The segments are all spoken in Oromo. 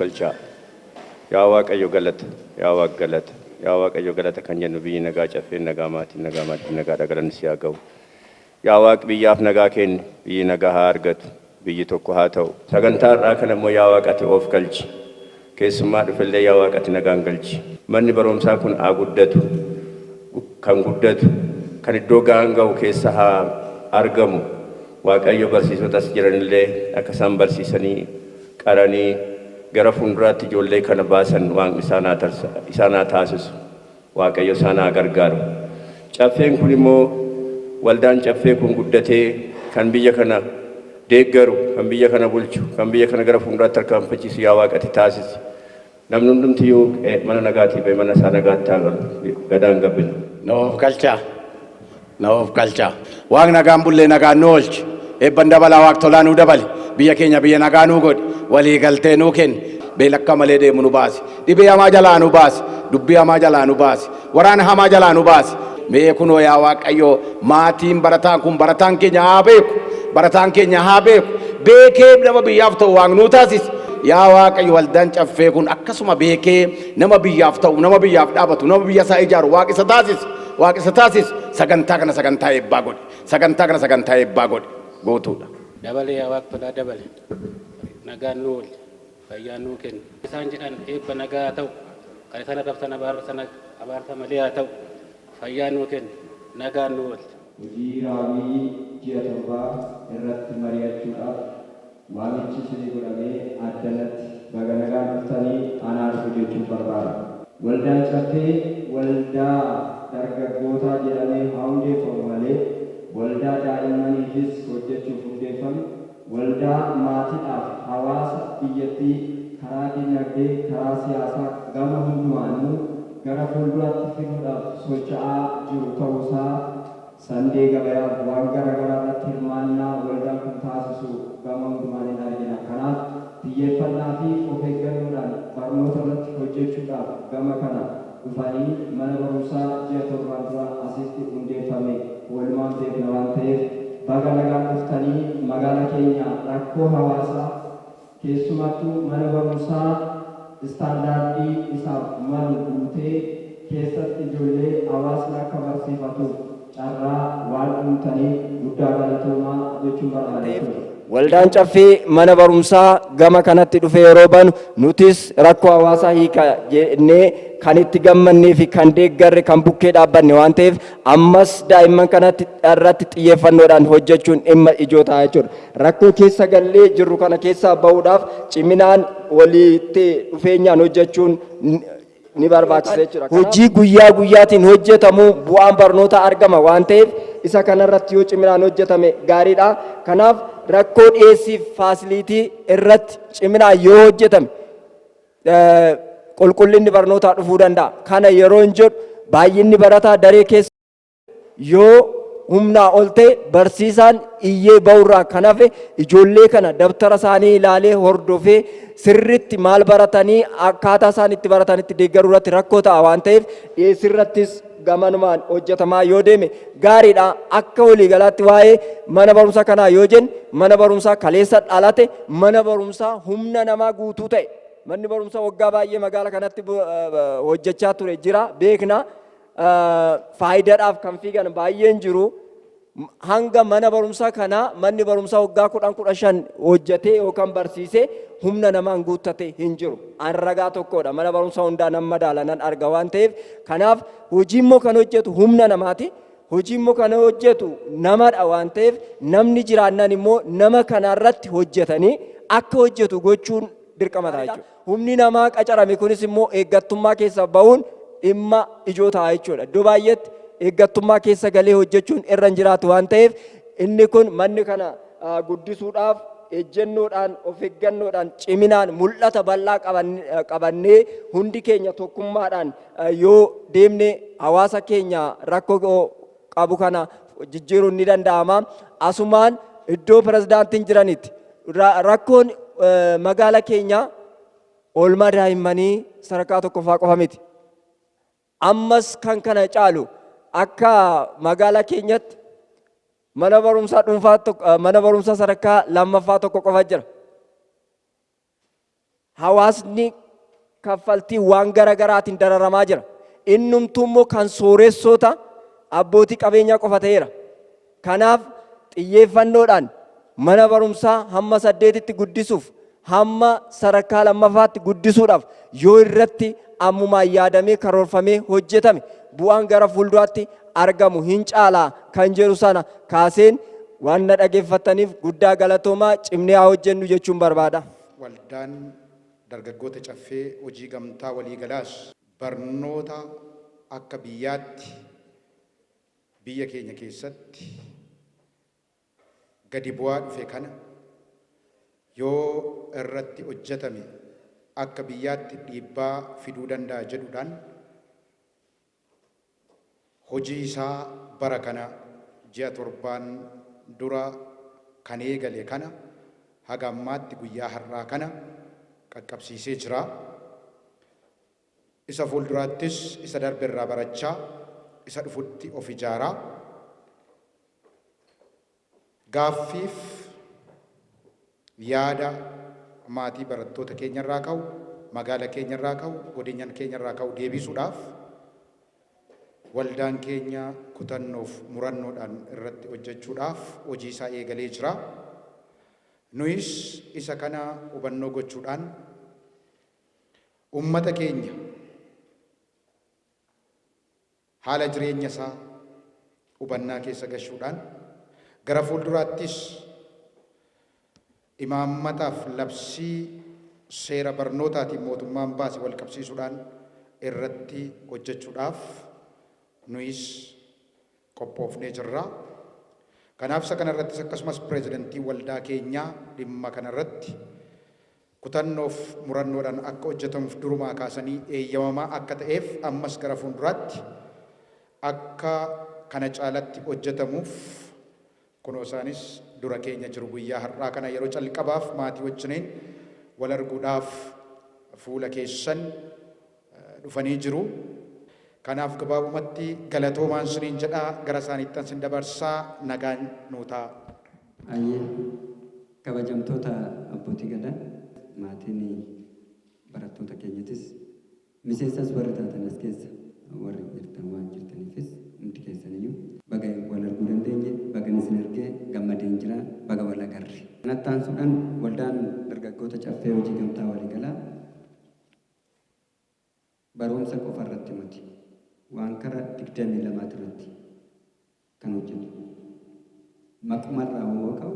galchaa. Yaa Waaqayyo galata, yaa Waaqa galata, yaa Waaqayyo galata kan jennu biyyi nagaa caffee nagaa maatiin nagaa dhagalan si haa ga'u. Yaa Waaqi biyyaaf nagaa kenni, biyyi nagaa haa argatu, biyyi tokko haa ta'u. Sagantaa har'aa kana immoo yaa Waaqati of galchi. Keessummaa dhufellee yaa Waaqati nagaan galchi. Manni barumsaa kun haa guddatu, kan guddatu, kan iddoo ga'aan ga'u keessa haa argamu. Waaqayyo barsiisotas jiranillee akka isaan barsiisanii qaranii gara fuulduraatti ijoollee kana baasan waan isaan haa taasisu. Waaqayyo isaan haa gargaaru. Caffeen kun immoo waldaan caffee kun guddatee kan biyya kana deeggaru, kan biyya kana bulchu, kan biyya kana gara fuulduraatti tarkaanfachiisu yaa Waaqati taasisi. Namni hundumtiyyuu mana nagaatii ba'e mana isaa nagaatti haa galu. Gadaan gabbina. Noof galchaa. Waaqni nagaan bullee nagaan nu oolchi. Eebban dabalaa Waaqa tolaa nuu dabali. Biyya keenya biyya nagaa nuu godhi. Walii galtee nuu kenni. Beelakka malee deemu nu baasi. Dhibee hamaa jalaa nu baasi. Dubbii hamaa jalaa nu baasi. Waraana hamaa jalaa nu baasi. Mee kunoo yaa Waaqayyo maatiin barataan kun barataan keenya haa beeku. Barataan keenya haa beeku. Beekee nama biyyaaf ta'u Waaqni nuu taasisi. Yaa Waaqayyo waldaan caffee kun akkasuma beekee nama biyyaaf ta'u, nama biyyaaf dhaabatu, nama biyya isaa ijaaru Waaqa isa taasisi. Waaqa isa taasisi. Sagantaa kana sagantaa eebbaa godhi. Sagantaa kana sagantaa eebbaa godhi. Gootuudha. Dabale yaa Waaqa tolaa dabale. Nagaan nu oolchi. Fayyaa nuu kenni. Isaan jedhan eebba nagaa haa ta'u. Kan isaan arrabsan abaarsa malee haa ta'u. Fayyaa nuu kenni. Nagaan nu oolchi. Hojii raawwii ji'a torbaa irratti mari'achuudhaaf waamichi isinii godhamee addanatti baga nagaan dhuftanii anaan hojjechuu barbaada. Waldaan caffee waldaa dargaggootaa jedhamee haa hundeeffamu malee waldaa daa'immaniifis hojjechuuf hundeeffame. Waldaa maatiidhaaf hawaasa biyyattii karaa dinagdee, karaa siyaasaa gama hundumaanuu gara fuulduraatti fiduudhaaf socho'aa jiru ta'uusaa sandee gabayaa waan garaagaraa irratti hirmaannaa waldaan kun taasisu gama hundumaan hin argina. Kanaaf xiyyeeffannaa fi of eeggannoodhaan barnoota irratti hojjechuudhaaf gama kana dhufanii mana barumsaa ji'a torbaan dura asitti hundeeffame walumaan beekna waan ta'eef baga nagaan dhuftanii magaalaa keenya rakkoo hawaasaa keessumattuu mana barumsaa istaandaardii isaaf malu guutee keessatti ijoollee hawaasni akka barsiifatuuf carraa waan uumtaniif guddaa galatoomaa jechuun barbaada. Waldaan caffee mana barumsaa gama kanatti dhufee yeroo banu nutis rakkoo hawaasaa hiika jennee kan itti gammannee fi kan deeggarre kan bukkee dhaabbanne waan ta'eef ammas daa'imman kanatti irratti xiyyeeffannoodhaan hojjechuun dhimma ijoo ta'a jechuudha. Rakkoo keessa gallee jirru kana keessaa bahuudhaaf ciminaan walitti dhufeenyaan hojjechuun ni barbaachisa jechuudha. Hojii guyyaa guyyaatiin hojjetamu bu'aan barnoota argama waan ta'eef isa kanarratti yoo ciminaan hojjetame gaariidha. Kanaaf rakkoo dhiyeessiif faasiliitii irratti ciminaan yoo hojjetame qulqullinni barnootaa dhufuu danda'a. Kana yeroo hin jedhu baay'inni barataa daree keessa yoo humnaa ol ta'e barsiisaan iyyee ba'urraa kan hafe ijoollee kana dabtara isaanii ilaalee hordofee sirritti maal baratanii akkaataa isaan itti baratanitti deeggaruu irratti rakkoo ta'a waan ta'eef dhiyeessii irrattis gamanumaan hojjetamaa yoo deeme gaariidha. Akka waliigalaatti waa'ee mana barumsaa kanaa yoo jennu mana barumsaa kaleessa dhalate mana barumsaa humna namaa guutuu ta'e manni barumsaa waggaa baay'ee magaalaa kanatti hojjechaa ture jira beekna. Faayidaadhaaf kan fiigan baay'een jiru. Hanga mana barumsaa kanaa manni barumsaa waggaa 10-15 hojjetee yookaan barsiisee humna namaan guuttate hin jiru. An ragaa tokkodha. Mana barumsaa hundaa nan madaala nan arga waan ta'eef kanaaf hojii immoo kan hojjetu humna namaati. Hojii immoo kan hojjetu namadha waan ta'eef namni jiraannan immoo nama kanarratti hojjetanii akka hojjetu gochuun dirqama ta'a jechuudha. Humni namaa qacarame kunis immoo eeggattummaa keessa bahuun dhimma ijoo ta'a jechuudha. Iddoo baay'eetti eeggattummaa keessa galee hojjechuun irra hin jiraatu waan ta'eef inni kun manni kana guddisuudhaaf ejjennoodhaan of eeggannoodhaan ciminaan mul'ata bal'aa qabannee hundi keenya tokkummaadhaan yoo deemne hawaasa keenya rakkoo qabu kana jijjiiruun ni danda'ama. Asumaan iddoo pirezidaantiin jiranitti rakkoon magaalaa keenya oolmaa daa'immanii sadarkaa tokkoffaa qofa miti. Ammas kan kana caalu akka magaalaa keenyatti mana barumsaa dhuunfaa tokko mana barumsaa sadarkaa lammaffaa tokko qofa jira. hawaasni kaffaltii waan garaagaraatiin dararamaa jira. Innumtuu immoo kan sooressoota abbootii qabeenyaa qofa ta'eera. Kanaaf xiyyeeffannoodhaan mana barumsaa hamma 8tti guddisuuf hamma sadarkaa lammaffaatti guddisuudhaaf yoo irratti ammumaan yaadamee karoorfamee hojjetame bu'aan gara fuulduraatti argamu hin caalaa kan jedhu sana kaaseen waan na dhageeffataniif guddaa galatoomaa cimnee haa hojjennu jechuun barbaada. Waldaan dargaggoota caffee hojii gamtaa waliigalaas barnoota akka biyyaatti biyya keenya keessatti gadi bu'aa dhufe kana yoo irratti hojjetame akka biyyaatti dhiibbaa fiduu danda'a jedhuudhaan hojii isaa bara kana ji'a 7 dura kan eegale kana haga ammaatti guyyaa har'aa kana qaqqabsiisee jira. Isa fuulduraattis isa darbe irraa barachaa isa dhufutti of ijaaraa gaaffiif yaada maatii barattoota keenya irraa ka'u magaalaa keenya irraa ka'u godina keenya irraa ka'u deebisuudhaaf waldaan keenya kutannoof murannoodhaan irratti hojjechuudhaaf hojii isaa eegalee jira. Nuyis isa kana hubannoo gochuudhaan ummata keenya haala jireenya isaa hubannaa keessa gashuudhaan gara fuulduraattis imaammataaf labsii seera barnootaatiin mootummaan baase wal qabsiisuudhaan irratti hojjechuudhaaf nuyis qophoofnee jirra. Kanaaf isa kanarrattis akkasumas pireezidantii waldaa keenyaa dhimma kanarratti kutannoof murannoodhaan akka hojjetamuuf durumaa kaasanii eeyyamamaa akka ta'eef ammas gara fuulduraatti akka kana caalatti hojjetamuuf kunoo isaanis dura keenya jiru guyyaa har'aa kana yeroo calqabaaf maatii wajjiniin wal arguudhaaf fuula keessan dhufanii jiru. Kanaaf gabaabumatti galatoomaan siniin jedhaa gara isaaniittan sin dabarsaa nagaan nuu ta'a. Ayyee kabajamtoota abbootii gadaa maatiin barattoota keenyatis miseensas warri taatan as keessa warri jirtan waan jirtaniifis hundi keessaniyyuu baga wal arguu dandeenye baga isin argee gammadeen jira baga wal agarre. Kanatti aansuudhaan waldaan dargaggoota caffee hojii gamtaa waliigalaa barumsa qofa irratti miti waan kara 22 irratti kan hojjetu. Maqumarraa hoo ka'u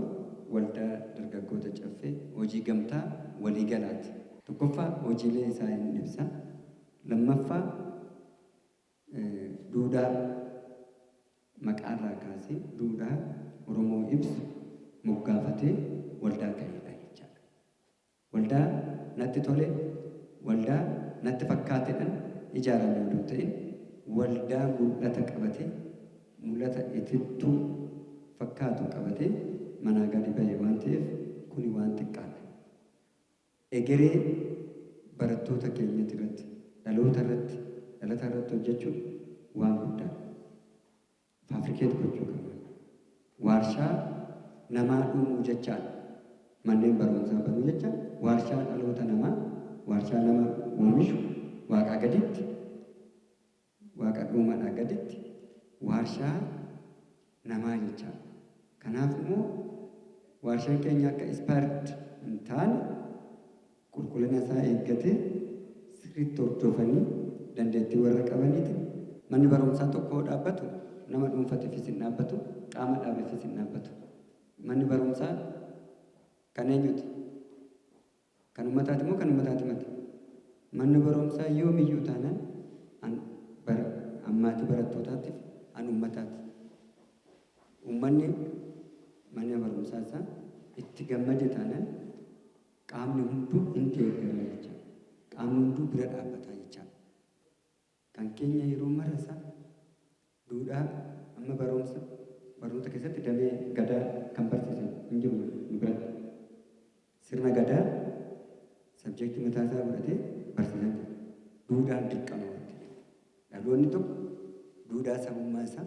waldaa dargaggoota caffee hojii gamtaa waliigalaati. Tokkoffaa hojiilee isaa hin ibsa. Lammaffaa duudhaa maqaarraa kaasee duudhaa Oromoo ibsu moggaafatee waldaa ka'eedha jechaadha. Waldaa natti tole, waldaa natti fakkaateedhaan ijaarame yoo ta'e waldaa mul'ata qabatee mul'ata itittuu fakkaatu qabatee manaa gadi ba'e waan ta'eef kuni waan xiqqaadha. Egeree barattoota keenyatti irratti dhaloota irratti hojjechuun waan guddaadha. Faafrikeet gochuu qabna. Waarshaa namaa dhuumuu jechaadha. Manneen barumsaa banuu jecha waarshaa dhaloota namaa waarshaa nama oomishu waaqaa gaditti waaqa dhuumadhaa gaditti waarshaa namaa jechaadha. Kanaaf immoo waarshaan keenya akka ispaart hin taane qulqullina isaa eeggatee sirriitti hordofanii dandeettii warra qabaniiti. Manni barumsaa tokko dhaabbatu nama dhuunfateefis hin dhaabbatu, qaama dhaabeefis hin dhaabbatu. Manni barumsaa kan eenyuti? Kan uummataati moo kan uummataati miti? Manni barumsaa yoomiyyuu taanaan ammaatii barattootaatiif an uummataati. Uummanni mana barumsaa isaa itti gammade taanaan qaamni hunduu hin deeggara jecha. Qaamni hunduu bira dhaabbataa jecha. Kan keenya yeroo marasaa duudhaa amma barnoota keessatti damee gadaa kan barsiisan hin jiru nu biratti. Sirna gadaa sabjektii mataa isaa godhatee barsiisan jira. Duudhaan dirqama wanti. Dhaloonni tokko duudhaa sabummaa isaa,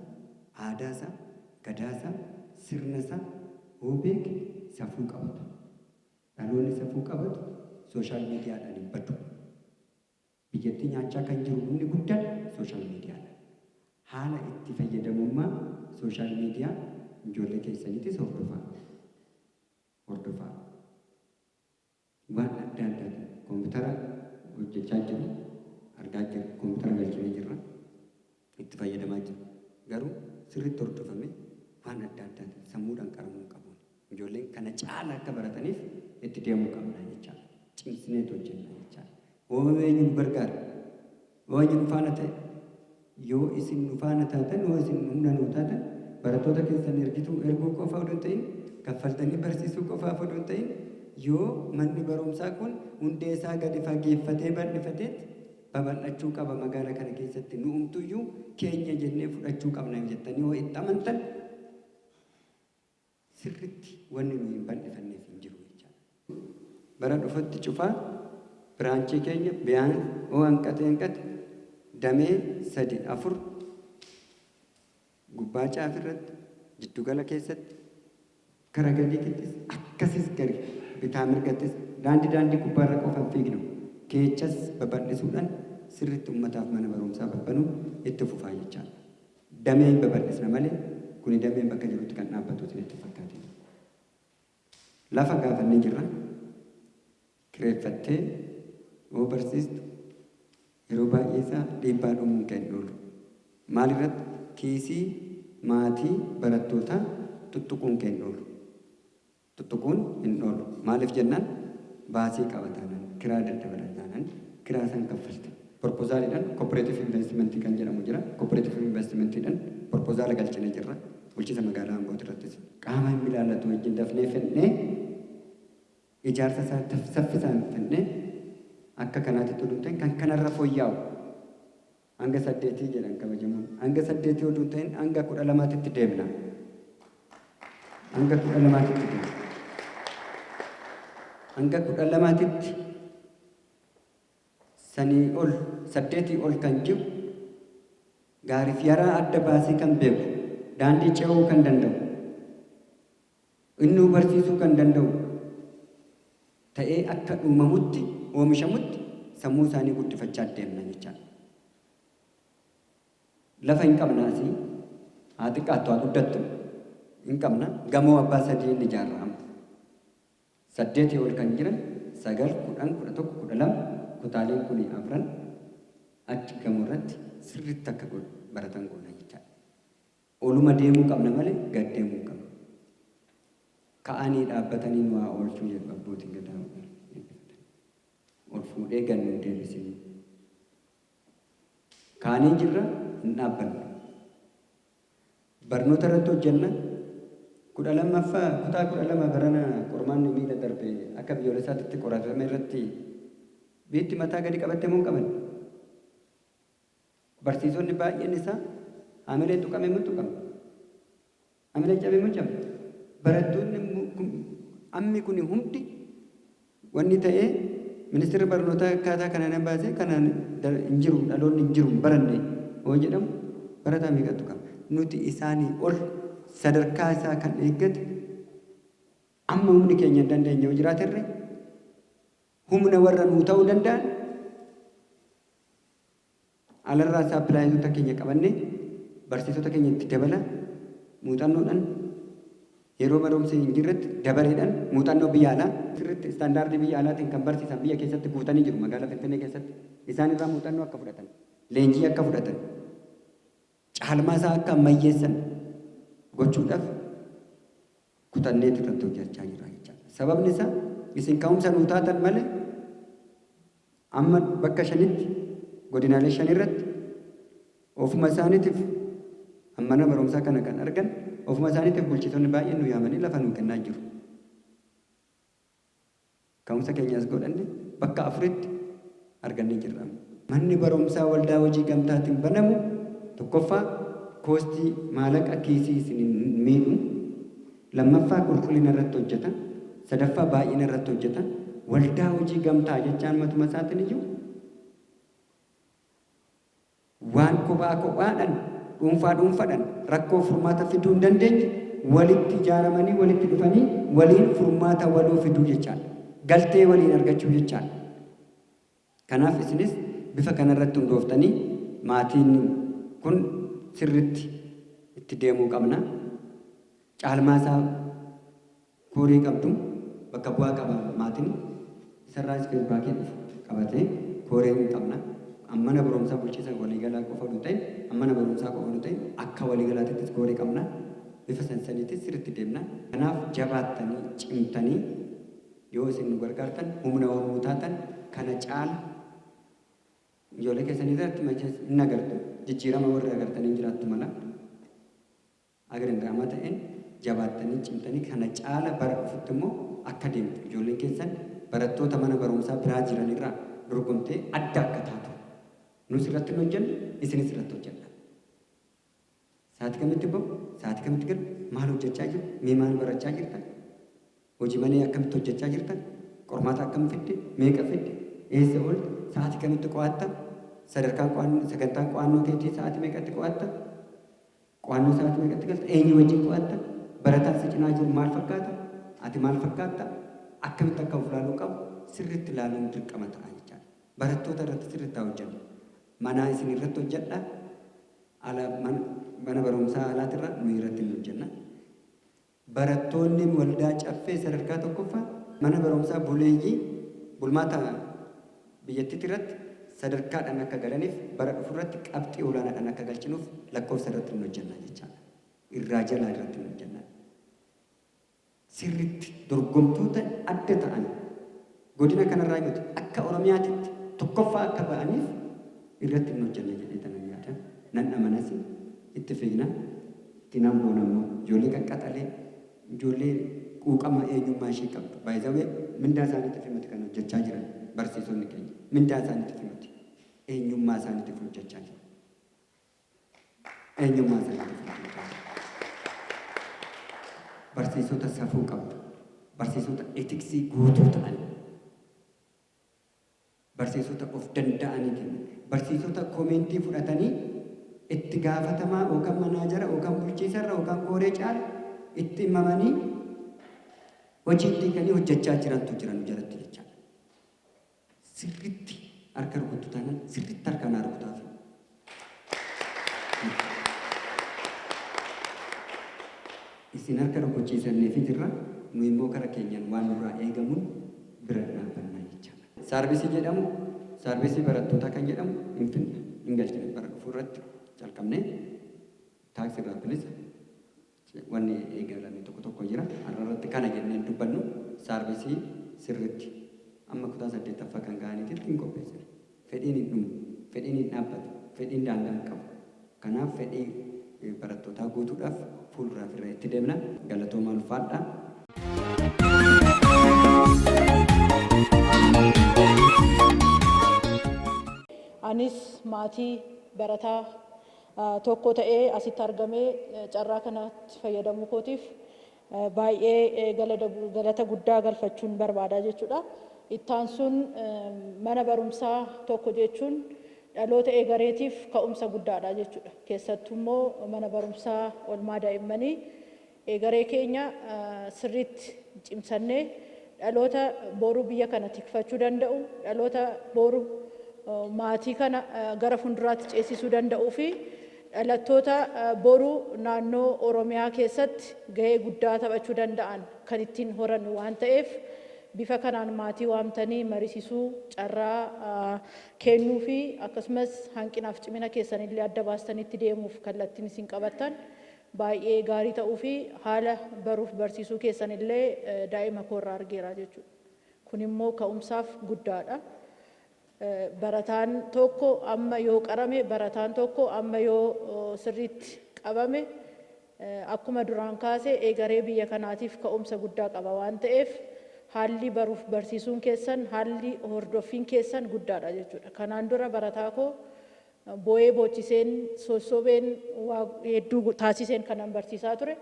aadaa isaa, gadaa isaa, sirna isaa hoo beeke safuu qabatu. Dhaloonni safuu qabatu sooshaal miidiyaadhaan hin badu. Biyyattii nyaachaa kan jiru humni guddaan sooshaal miidiyaadha. Haala itti fayyadamummaa sooshaal miidiyaa ijoollee keessaniitis hordofaa. Waan adda addaa koompitara hojjechaa jiru argaa jiru, koompitara galchanii jirra itti fayyadamaa jiru. Garuu sirriitti hordofame waan adda addaa sammuudhaan qaramuu qabu. Ijoolleen kana caala akka barataniif itti deemuu qabna jechaadha. Cimsineet hojjenna jechaadha. Eenyu nu gargaara? Eenyu nu faana ta'e? Yoo isin nu faana taatan, yoo isin humna nu taatan, barattoota keessan erguu qofaa odoo hin ta'in, kaffaltanii barsiisuu qofaaf odoo hin ta'in, yoo manni barumsaa kun hundee isaa gadi fageeffatee bal'ifateet babal'achuu qaba magaalaa kana keessatti. Nu humtuyyuu keenya jennee fudhachuu qabna jettanii yoo itti amantan sirriitti wanni nuyi hin bal'ifanneef hin jiru jechaadha. Bara dhufutti cufaa biraanchii keenya biyaan oo hanqate damee 3-4 gubbaa caafirratti jiddugala keessatti kara gadiittis akkasis gari bitaa mirgattis daandii gubbaarra qofaan fiignu keechas babal'isuudhaan sirriitti uummataaf mana barumsaa babbanuu itti fufaa jechaadha. Dameen babal'isna malee kuni dameen bakka jirutti kan dhaabbatu itti fakkaate. Lafa gaafannee jirra kireeffattee yoo barsiistu yeroo baay'ee isaa dhiibbaa dhumuun kan oolu. Maalirratti kiisii maatii barattootaa tuttuquun kan oolu. Tuttuquun hin oolu. Maaliif jennaan baasii qabataanan kiraa daddabalataanan kiraa san kaffalte. Propozaaliidhaan cooperative investmentii kan jedhamu jira. Cooperative investimentiidhaan propozaala galchinee jirra. Bulchiinsa magaalaa Amboo irrattis qaama hin ilaallatu wajjin dafnee fennee ijaarsa isaa saffisaan fennee akka kanaatti tuduun kan kanarra fooyya'u hanga 8 jedhan kabajamuun hanga 8 oduu ta'in hanga 12tti deemna. Hanga 12tti deemna. Hanga 12tti sanii ol 8 ol kan jiru gaariif yaraa adda baasii kan beeku daandii ce'uu kan danda'u innuu barsiisuu kan danda'u ta'ee akka uumamutti oomishamutti sammuu isaanii guddifachaa deemna jechaadha. Lafa hin qabnaasi haa xiqqaattu haa guddattu hin qabna gamoo abbaa 3 inni ijaarrama. 8 ol kan jiran 9, 10, 11, 12 kutaaleen kun 4 achi gamoo irratti sirriitti akka baratan goona jechaadha. Oluma deemuu qabna malee gad deemuu qabna. Ka'anii dhaabbatanii nu haa oolchuu jedhu abbootiin gadaa. Ol fuudhee gannu hin deebisinu. Kaanii jirra hin dhaabbannu. Barnoota irratti hojjenna. 12ffaa kutaa 12 barana qormaanni miila darbe akka biyyoolessaatti qoratame irratti biitti mataa gadi qabattee moo hin qaban? Barsiisonni baay'een isaa hamilee tuqame moo tuqame? Hamilee cabe moo cabe? Barattoonni ammi kun hundi wanni ta'ee ministeerri barnootaa akkaataa kanaan baasee kanaan hin jiru dhaloonni hin jiru baranne hoo jedhamu barataa meeqatu qaba? Nuti isaanii ol sadarkaa isaa kan eeggate amma humni keenya hin dandeenye yoo jiraaterre humna warra nuu ta'uu danda'an alarraa isaa pilaayitoota keenya qabannee barsiisota keenya itti dabala muuxannoodhaan yeroo barumsa hin jirretti dabareedhaan muuxannoo biyya alaa sirriitti istaandaardii biyya alaatiin kan barsiisan biyya keessatti guutanii jiru magaalaa Finfinnee keessatti isaan irraa muuxannoo akka fudhatan leenjii akka fudhatan caalmaa isaa akka ammayyeessan gochuudhaaf kutanneetu irratti hojjechaa jira jechaadha. Sababni isaa isin ka'umsa nuu taatan malee amma bakka 5tti godinaalee 5 irratti ofuma isaaniitiif mana barumsaa kana kan argan ofuma isaaniitiif bulchitoonni baay'een nu yaamanii lafa nuu kennaa jiru. Ka'umsa keenyas godhanne bakka 4tti argannee jirra. Manni barumsaa waldaa hojii gamtaatiin banamu tokkoffaa koostii maallaqa kiisii isin miidhu lammaffaa qulqullina irratti hojjeta sadaffaa baay'ina irratti hojjeta waldaa hojii gamtaa jechaan matuma isaatiin iyyuu waan kophaadhaan dhuunfaadhaan rakkoo furmaata fiduu hin dandeenye walitti ijaaramanii walitti dhufanii waliin furmaata waloo fiduu jechaadha. galtee waliin argachuu jechaadha. Kanaaf isinis bifa kanarratti hundooftanii maatiin kun sirriitti itti deemuu qabna. Caalmaasaa koorii qabdu bakka bu'aa qaba maatiin isarraas feedbaakii qabatee koorii hin qabna. Mana barumsaa bulchiinsa waliigalaa qofa nu ta'e mana barumsaa qofa nu ta'e akka waliigalaattis koorii qabna. Bifa sansaniitis sirriitti deemna. Kanaaf jabaattanii cimtanii yoo isin nu gargaartan humna hormuu taatan kana caala ijoollee keessanii irratti hin agartu jijjiirama warra agartanii jiraattu mala agarindaamaa ta'een jabaattanii cimtanii kana caala bara dhufutti immoo akka deemtu ijoolleen keessan barattoota mana barumsaa biraa jiran irraa dorgomtee adda akka taatu nus irratti hin hojjennu isinis irratti hojjenna. Sa'aatii kamitti bahu sa'aatii kamitti galu maal hojjechaa jiru mee maal barachaa jirtan hojii manee akkamitti hojjechaa jirtan qormaata akkam fidde meeqa fidde eessa oolte sa'aatii kamitti qo'atta sagantaan qo'annoo keetii sa'aatii meeqatti qo'atta qo'annoo sa'aatii meeqatti galta eenyu wajjin qo'atta barataan si cinaa jiru maal fakkaata ati maal fakkaatta akkamitti akka of ilaaluu qabu sirriitti ilaaluun dirqama ta'a jechaadha. Barattoota irratti sirriitti hojjennu manaa isin irratti hojjedha mana barumsaa alaatirra nu irratti hin hojjenna. Barattoonni waldaa caffee sadarkaa tokkoffaa mana barumsaa buleeyyii bulmaata biyyattiitti irratti sadarkaadhaan akka galaniif bara dhufurratti qabxii olaanaadhaan akka galchinuuf lakkoofsa irratti hin hojjenna jechaadha. Irraa jalaa irratti hin hojjenna. Sirriitti dorgomtoota adda ta'an godina kanarraa yoo akka Oromiyaatitti tokkoffaa akka ba'aniif irratti hin hojjenna jedhee tanan yaada. Nan amanas itti fiigna itti nan boonammoo ijoollee qaqqaxalee ijoollee quuqama eenyummaa ishee qabdu baay'isawee mindaa isaaniitti fimuti kan hojjechaa jiran barsiisonni keenya mindaa isaaniitti fimuti eenyummaa isaaniitti hojjechaa jiru eenyummaa isaaniitti hojjechaa jiru barsiisota safuu qabdu barsiisota etiksii guutuu ta'an barsiisota of danda'aniitiin barsiisota koomentii fudhatanii itti gaafatamaa yookaan manaajara yookaan bulchiisarra yookaan kooree caala itti himamanii hojii hiikanii hojjechaa jirantu jiran jalatti jechaadha. Sirriitti harka rukuttu taanaan sirriitti harka naa rukutaaf. Isin harka rukuchiisanneefi jirra nu immoo kara keenyan waan nurraa eegamuun bira dhaabbannaa jechaadha. Saarvisii jedhamu saarvisii barattootaa kan jedhamu hin galchine bara dhufuu irratti calqabnee taaksii irraa bilisa wanni eegalame tokko jira har'arratti kana jennee dubbannu saarvisii sirriitti amma kutaa 8ffaa kan ga'aniititti hin qopheessine fedhiin hin dhumu fedhiin hin dhaabbatu fedhiin daangaa hin qabu kanaaf fedhii barattootaa guutuudhaaf fuulduraaf irra itti deemna galatoomaa ulfaadhaa. Anis maatii barataa tokko ta'ee asitti argamee carraa kanatti fayyadamuu kootiif baay'ee galata guddaa galfachuun barbaadaa jechuudha. Ittaan sun mana barumsaa tokko jechuun dhaloota eegareetiif ka'umsa guddaadha jechuudha. Keessattuu immoo mana barumsaa oolmaa daa'immanii eegaree keenya sirriitti cimsannee dhaloota boruu biyya kana tikfachuu danda'u, dhaloota boruu maatii kana gara fuulduraatti ceesisuu danda'uu fi dhalattoota boruu naannoo Oromiyaa keessatti gahee guddaa taphachuu danda'an kan ittiin horan waan ta'eef bifa kanaan maatii waamtanii mariisisuu carraa kennuu fi akkasumas hanqinaaf cimina keessanillee adda baastanitti deemuuf kallattiin isin qabattan baay'ee gaarii ta'uu fi haala baruuf barsiisuu keessanillee daa'ima koorraa argeera jechuudha. Kun immoo ka'umsaaf guddaadha. Barataan tokko amma yoo qarame barataan tokko amma yoo sirriitti qabame akkuma duraan kaase eegaree biyya kanaatiif ka'umsa guddaa qaba waan ta'eef haalli baruuf barsiisuun keessan haalli hordoffiin keessan guddaadha jechuudha. Kanaan dura barataa koo boo'ee boochiseen sossobeen hedduu taasiseen kanan barsiisaa ture.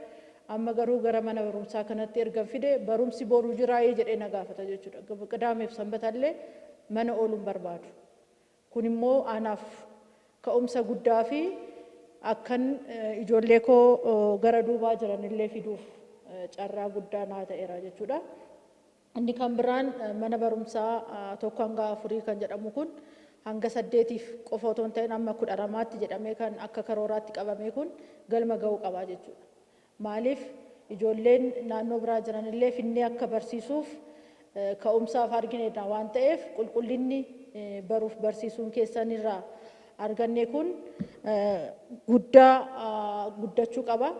Amma garuu gara mana barumsaa kanatti ergan fide barumsi boruu jiraayee jedhee na gaafata jechuudha. Qidaameef sanbatallee mana ooluun barbaadu. Kun immoo anaaf ka'umsa guddaa fi akkan ijoollee koo gara duubaa jiranillee fiduuf carraa guddaa naa ta'eera jechuudha. Inni kan biraan mana barumsaa tokko hanga afurii kan jedhamu kun hanga 8tiif qofa otoo hin ta'in amma 12tti jedhamee kan akka karooraatti qabamee kun galma ga'uu qabaa jechuudha. Maaliif ijoolleen naannoo biraa jiran illee finnee akka barsiisuuf ka'umsaaf argineedha waan ta'eef qulqullinni baruuf barsiisuun keessanirraa arganne kun guddachuu qaba.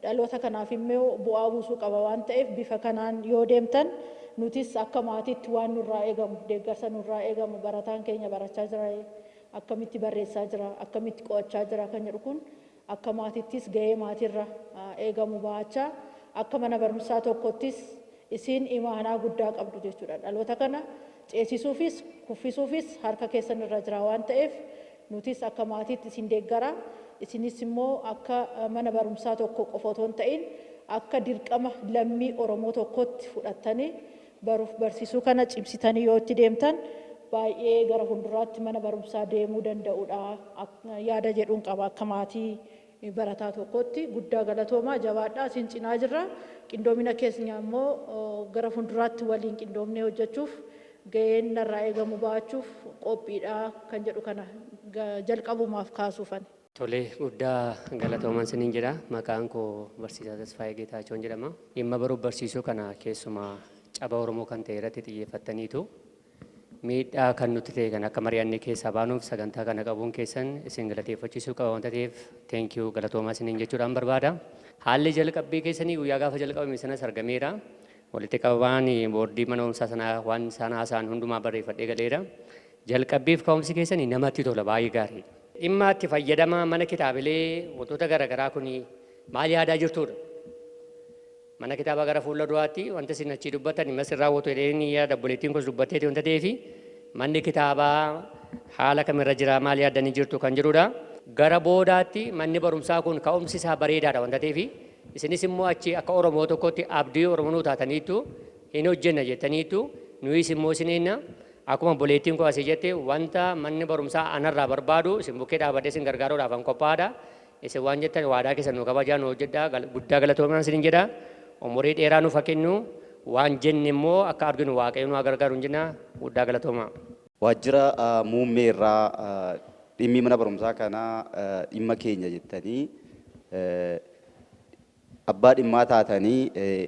Dhaloota kanaaf immoo bu'aa buusuu qaba waan ta'eef bifa kanaan yoo deemtan nutis akka maatiitti waan nurraa eegamu deeggarsa nurraa eegamu barataan keenya barachaa jira akkamitti barreessaa jira akkamitti qo'achaa jira kan jedhu kun akka maatiittis ga'ee maatiirra eegamu baachaa akka mana barumsaa tokkottis isin imaanaa guddaa qabdu jechuudha. Dhaloota kana ceesisuufis kuffisuufis harka keessan irra jira waan ta'eef nutis akka maatiitti isin deeggara. Isinis immoo akka mana barumsaa tokko qofa otoo hin ta'in akka dirqama lammii Oromoo tokkotti fudhattanii baruuf barsiisuu kana cimsitanii yoo itti deemtan baay'ee gara fuulduraatti mana barumsaa deemuu danda'udha. Yaada jedhuun qaba akka maatii barataa tokkotti guddaa galatoomaa jabaadhaa isin cinaa jirra. Qindoomina keenya immoo gara fuulduraatti waliin qindoomnee hojjechuuf ga'een narraa eegamu ba'achuuf qophiidha kan jedhu kana jalqabumaaf kaasuufan. Tolee, guddaa galatoomaa isiniin jedha. Maqaan koo Barsiisaa Tasfaayee Geetaachoon jedhama. Dhimma baruuf barsiisuu kana keessumaa caba Oromoo kan ta'e irratti xiyyeeffattaniitu miidhaa kan nuti ta'e kan akka mari'annee keessaa baanuuf sagantaa kana qabuun keessan isin galateeffachiisuu qaba waan ta'eef teenkiyuu galatoomaa isiniin jechuudhaan barbaada. Haalli jalqabbii keessanii guyyaa gaafa jalqabame sanas argameera. Walitti qabaan boordii mana barumsaa sanaa waan isaan haasa'an hundumaa barreeffadhee galeera. Jalqabbiif ka'umsi keessanii namatti tola baay'ee gaarii. Dhimma itti fayyadama mana kitaabilee wantoota garaagaraa kun maal yaadaa jirtudha. Mana kitaabaa gara fuula duraatti wanta isin achii dubbatan dhimma isin raawwatu jedhanii yaada obboleettiin kun dubbatteeti wanta ta'eef manni kitaabaa haala kamirra jira maal yaadanii jirtu kan jedhudha. Gara boodaatti manni barumsaa kun ka'umsi isaa bareedaadha wanta ta'eef isinis immoo achi akka Oromoo tokkotti abdii Oromoo nuu taataniitu hin hojjenna jettaniitu nuyis immoo isineenna. Akkuma obboleettiin koo asii jette wanta manni barumsaa anarraa barbaadu isin bukkee dhaabadhee isin gargaaruudhaaf an qophaa'aadha. Isin waan jettan waadaa keessan nu kabajaa nu hojjedhaa guddaa galatoomaa isiniin jedha. Umurii dheeraa nuuf haa kennu waan jenne immoo akka arginu waaqayyo nu haa gargaaru hin jenna guddaa galatoomaa. Waajjira muummee irraa dhimmi mana barumsaa kanaa dhimma keenya jettanii abbaa dhimmaa taatanii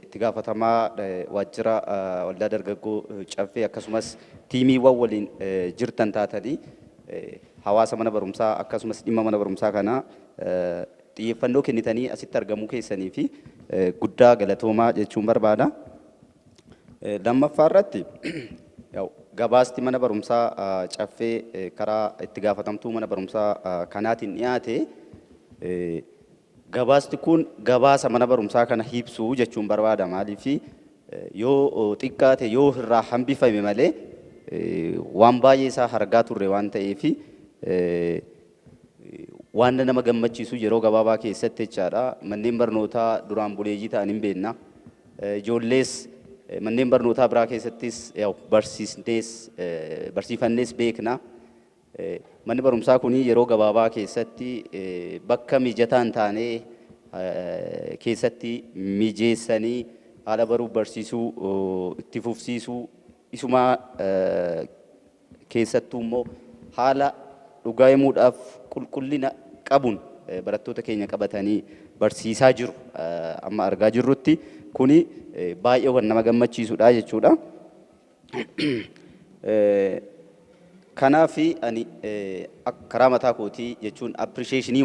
itti gaafatamaa waajjira waldaa dargaggoo caffee akkasumas tiimiiwwan waliin jirtan taatanii hawaasa mana barumsaa akkasumas dhimma mana barumsaa kanaa xiyyeeffannoo kennitanii asitti argamuu keessanii fi guddaa galatoomaa jechuun barbaada. Lammaffaa irratti gabaasti mana barumsaa caffee karaa itti gaafatamtuu mana barumsaa kanaatiin dhiyaate gabaasti kun gabaasa mana barumsaa kana ibsuu jechuun barbaada. Maaliif yoo xiqqaate yoo irraa hambifame malee waan baay'ee isaa argaa turre waan ta'eef waan nama gammachiisu yeroo gabaabaa keessatti jechaadha. Manneen barnootaa duraan buleeyyii ta'an hin beekna. Ijoollees manneen barnootaa biraa keessattis barsiifannees beekna. Manni barumsaa kun yeroo gabaabaa keessatti bakka mijataa hin taane keessatti mijeessanii haala baruuf barsiisuu itti fufsiisuu isumaa keessattuu immoo haala dhugaa himuudhaaf qulqullina qabuun barattoota keenya qabatanii barsiisaa jiru amma argaa jirrutti kuni baay'ee waan nama gammachiisudha jechuudha. Kanaaf ani karaa mataa kootii jechuun appreciationii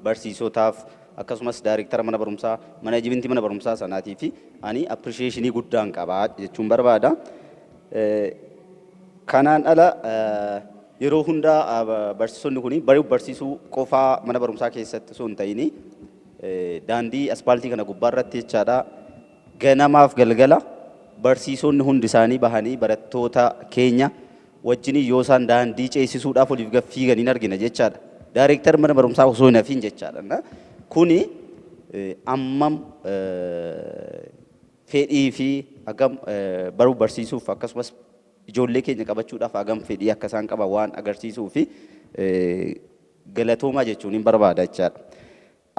barsiisotaaf akkasumas daayireektara mana barumsaa manaajmentii mana barumsaa sanaatii fi ani appreciationii guddaan qabaa jechuun barbaada. Kanaan ala yeroo hundaa barsiisonni kun baruuf barsiisuu qofaa mana barumsaa keessatti osoo hin ta'in daandii aspaaltii kana gubbaa irratti jechaadha ganamaaf galgala barsiisonni hundi isaanii bahanii barattoota keenya wajjin yoo isaan daandii ceesisuudhaaf oliif fiigan argina jechaadha. Daayireektar mana barumsaa osoo hin hafiin jechaadha. Kuni ammam fedhii fi hagam baruuf barsiisuuf akkasumas ijoollee keenya qabachuudhaaf hagam fedhii akka isaan qaban waan agarsiisuu fi galatoomaa jechuun hin barbaada jechaadha.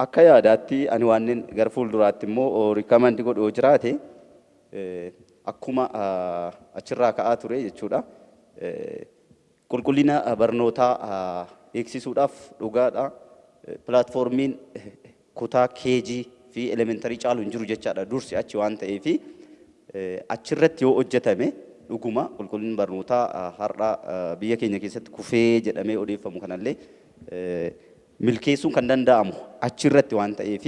Akka yaadaatti ani waan gara fuulduraatti immoo rikkamandii godhu yoo jiraate akkuma achirraa ka'aa ture jechuudha. Qulqullina barnootaa eegsisuudhaaf dhugaadha. Pilaatfoormiin kutaa keejii fi elementarii caalu hin jiru jechaadha. Dursi achi waan ta'eef achirratti yoo hojjetame dhuguma qulqullinni barnootaa har'a biyya keenya keessatti kufee jedhamee odeeffamu kanallee milkeessuun kan danda'amu achirratti waan ta'eef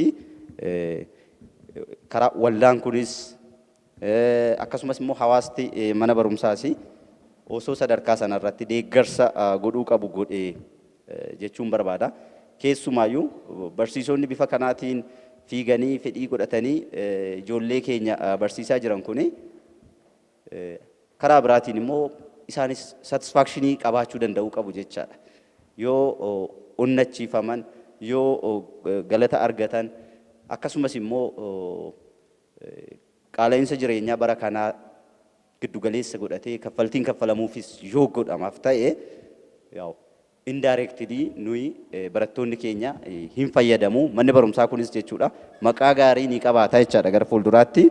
karaa waldaan kunis akkasumas immoo hawaasti mana barumsaas osoo sadarkaa sanarratti deeggarsa godhuu qabu godhee jechuun barbaada. Keessumaayyuu barsiisonni bifa kanaatiin fiiganii fedhii godhatanii ijoollee keenya barsiisaa jiran kuni karaa biraatiin immoo isaanis satisfaakshinii qabaachuu danda'uu qabu jechaadha. Yoo onnachiifaman, yoo galata argatan, akkasumas immoo qaala'insa jireenyaa bara kanaa giddu galeessa godhatee kaffaltiin kaffalamuufis yoo godhamaaf ta'e indirectly nuyi barattoonni keenya hin fayyadamu. Manni barumsaa kunis jechuudha maqaa gaarii ni qabaata jechaadha gara fuulduraatti.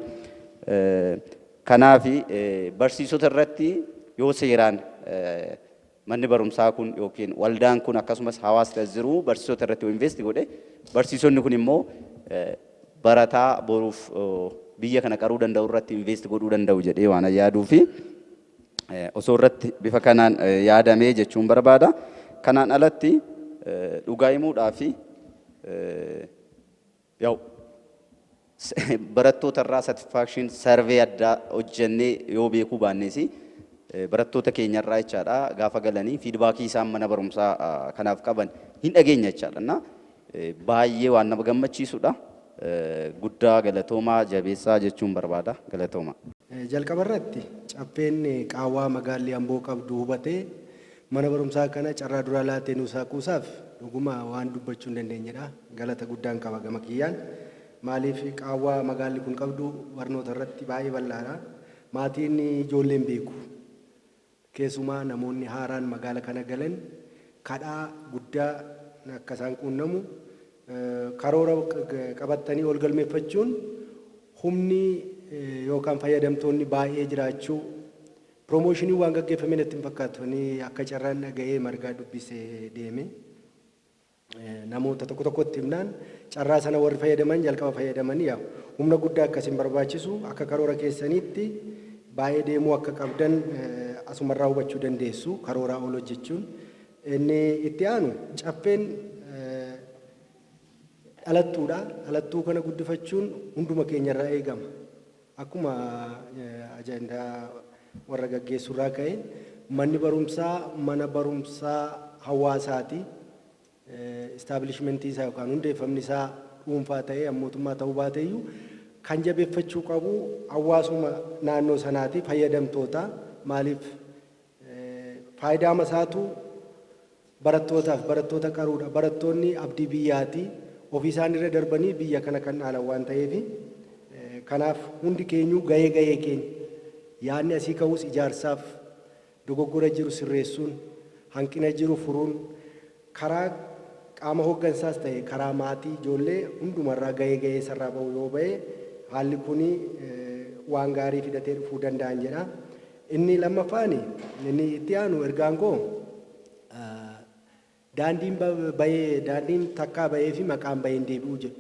Kanaaf barsiisota irratti yoo seeraan manni barumsaa kun yookiin waldaan kun akkasumas hawaasni jiru barsiisota irratti yoo investi godhe barsiisonni kun immoo barataa boruuf biyya kana qaruu danda'u irratti investi godhuu danda'u jedhee waan yaaduu fi osoo irratti bifa kanaan yaadamee jechuun barbaada. Kanaan alatti dhugaa himuudhaaf barattoota irraa satisfaakshin sarvee addaa hojjennee yoo beekuu baannes barattoota keenya irraa jechaadha gaafa galanii fiidbaakii isaan mana barumsaa kanaaf qaban hin dhageenya jechaadha. Baay'ee waan nama gammachiisudha. Guddaa galatoomaa jabeessaa jechuun barbaada. Galatoomaa. Jalqaba irratti caffeen qaawwaa magaalli Amboo qabdu hubatee mana barumsaa kana carraa duraa laatee nuusaa kuusaaf dhuguma waan dubbachuu hin dandeenyedha. Galata guddaan qaba gama kiyyaan. Maaliif qaawwaa magaalli kun qabdu barnoota irratti baay'ee bal'aadha. Maatiin ijoolleen beeku. Keessumaa namoonni haaraan magaala kana galan kadhaa guddaa akka isaan quunnamu karoora qabatanii ol galmeeffachuun humni yookaan fayyadamtoonni baay'ee jiraachuu promooshinii waan gaggeeffame natti hin fakkaatu. Akka carraan dhaga'ee margaa dubbisee deeme namoota tokko tokkotti himnaan carraa sana warri fayyadaman jalqaba fayyadamanii humna guddaa akkasiin barbaachisu akka karoora keessaniitti baay'ee deemuu akka qabdan asumarraa hubachuu dandeessu karooraa ol hojjechuun. Inni itti aanu caffeen dhalattuudha. Dhalattuu kana guddifachuun hunduma keenyarraa eegama. Akkuma ajandaa warra gaggeessurraa ka'e manni barumsaa mana barumsaa hawaasaati. Establishmentii isaa yookaan hundeeffamni isaa dhuunfaa ta'ee mootummaa ta'uu baateeyyuu kan jabeeffachuu qabu hawaasuma naannoo sanaati fayyadamtoota. Maaliif faayidaa masaatu barattootaaf barattoota qaruudha. Barattoonni abdii biyyaati. Ofii isaan irra darbanii biyya kana kan dhaalan waan ta'eef kanaaf hundi keenyu gahee keenya yaadni asii ka'us ijaarsaaf dogoggora jiru sirreessuun hanqina jiru furuun karaa qaama hooggansaas ta'e karaa maatii ijoollee hundumarraa gahee sarraa ba'u yoo ba'e haalli kuni waan gaarii fidatee dhufuu danda'an jedha. Inni lammaffaan inni itti aanu ergaan koo daandiin takkaa bahee fi maqaan baheen deebi'uu jedhu.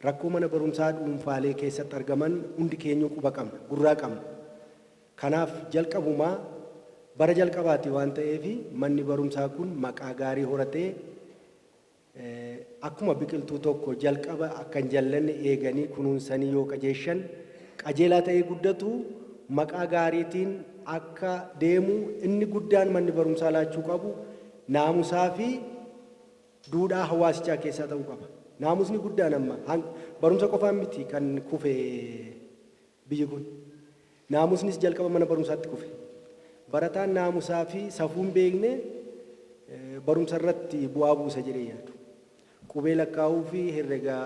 Rakkoo mana barumsaa dhuunfaalee keessatti argaman hundi keenya quba qabna, gurraa qabna. Kanaaf jalqabumaa bara jalqabaati waan ta'eef manni barumsaa kun maqaa gaarii horatee akkuma biqiltuu tokko jalqaba akka hin jallanne eeganii kunuunsanii yoo qajeeshan qajeelaa ta'ee guddatu maqaa gaariitiin akka deemu inni guddaan manni barumsaa laachuu qabu naamusaa fi duudhaa hawaasichaa keessaa ta'uu qaba. Naamusni guddaan amma barumsa qofaan miti kan kufe biyyi kun. Naamusnis jalqaba mana barumsaatti kufe. Barataan naamusaa fi safuun beekne barumsa irratti bu'aa buusa jedhee yaadu. Qubee lakkaa'uu fi herrega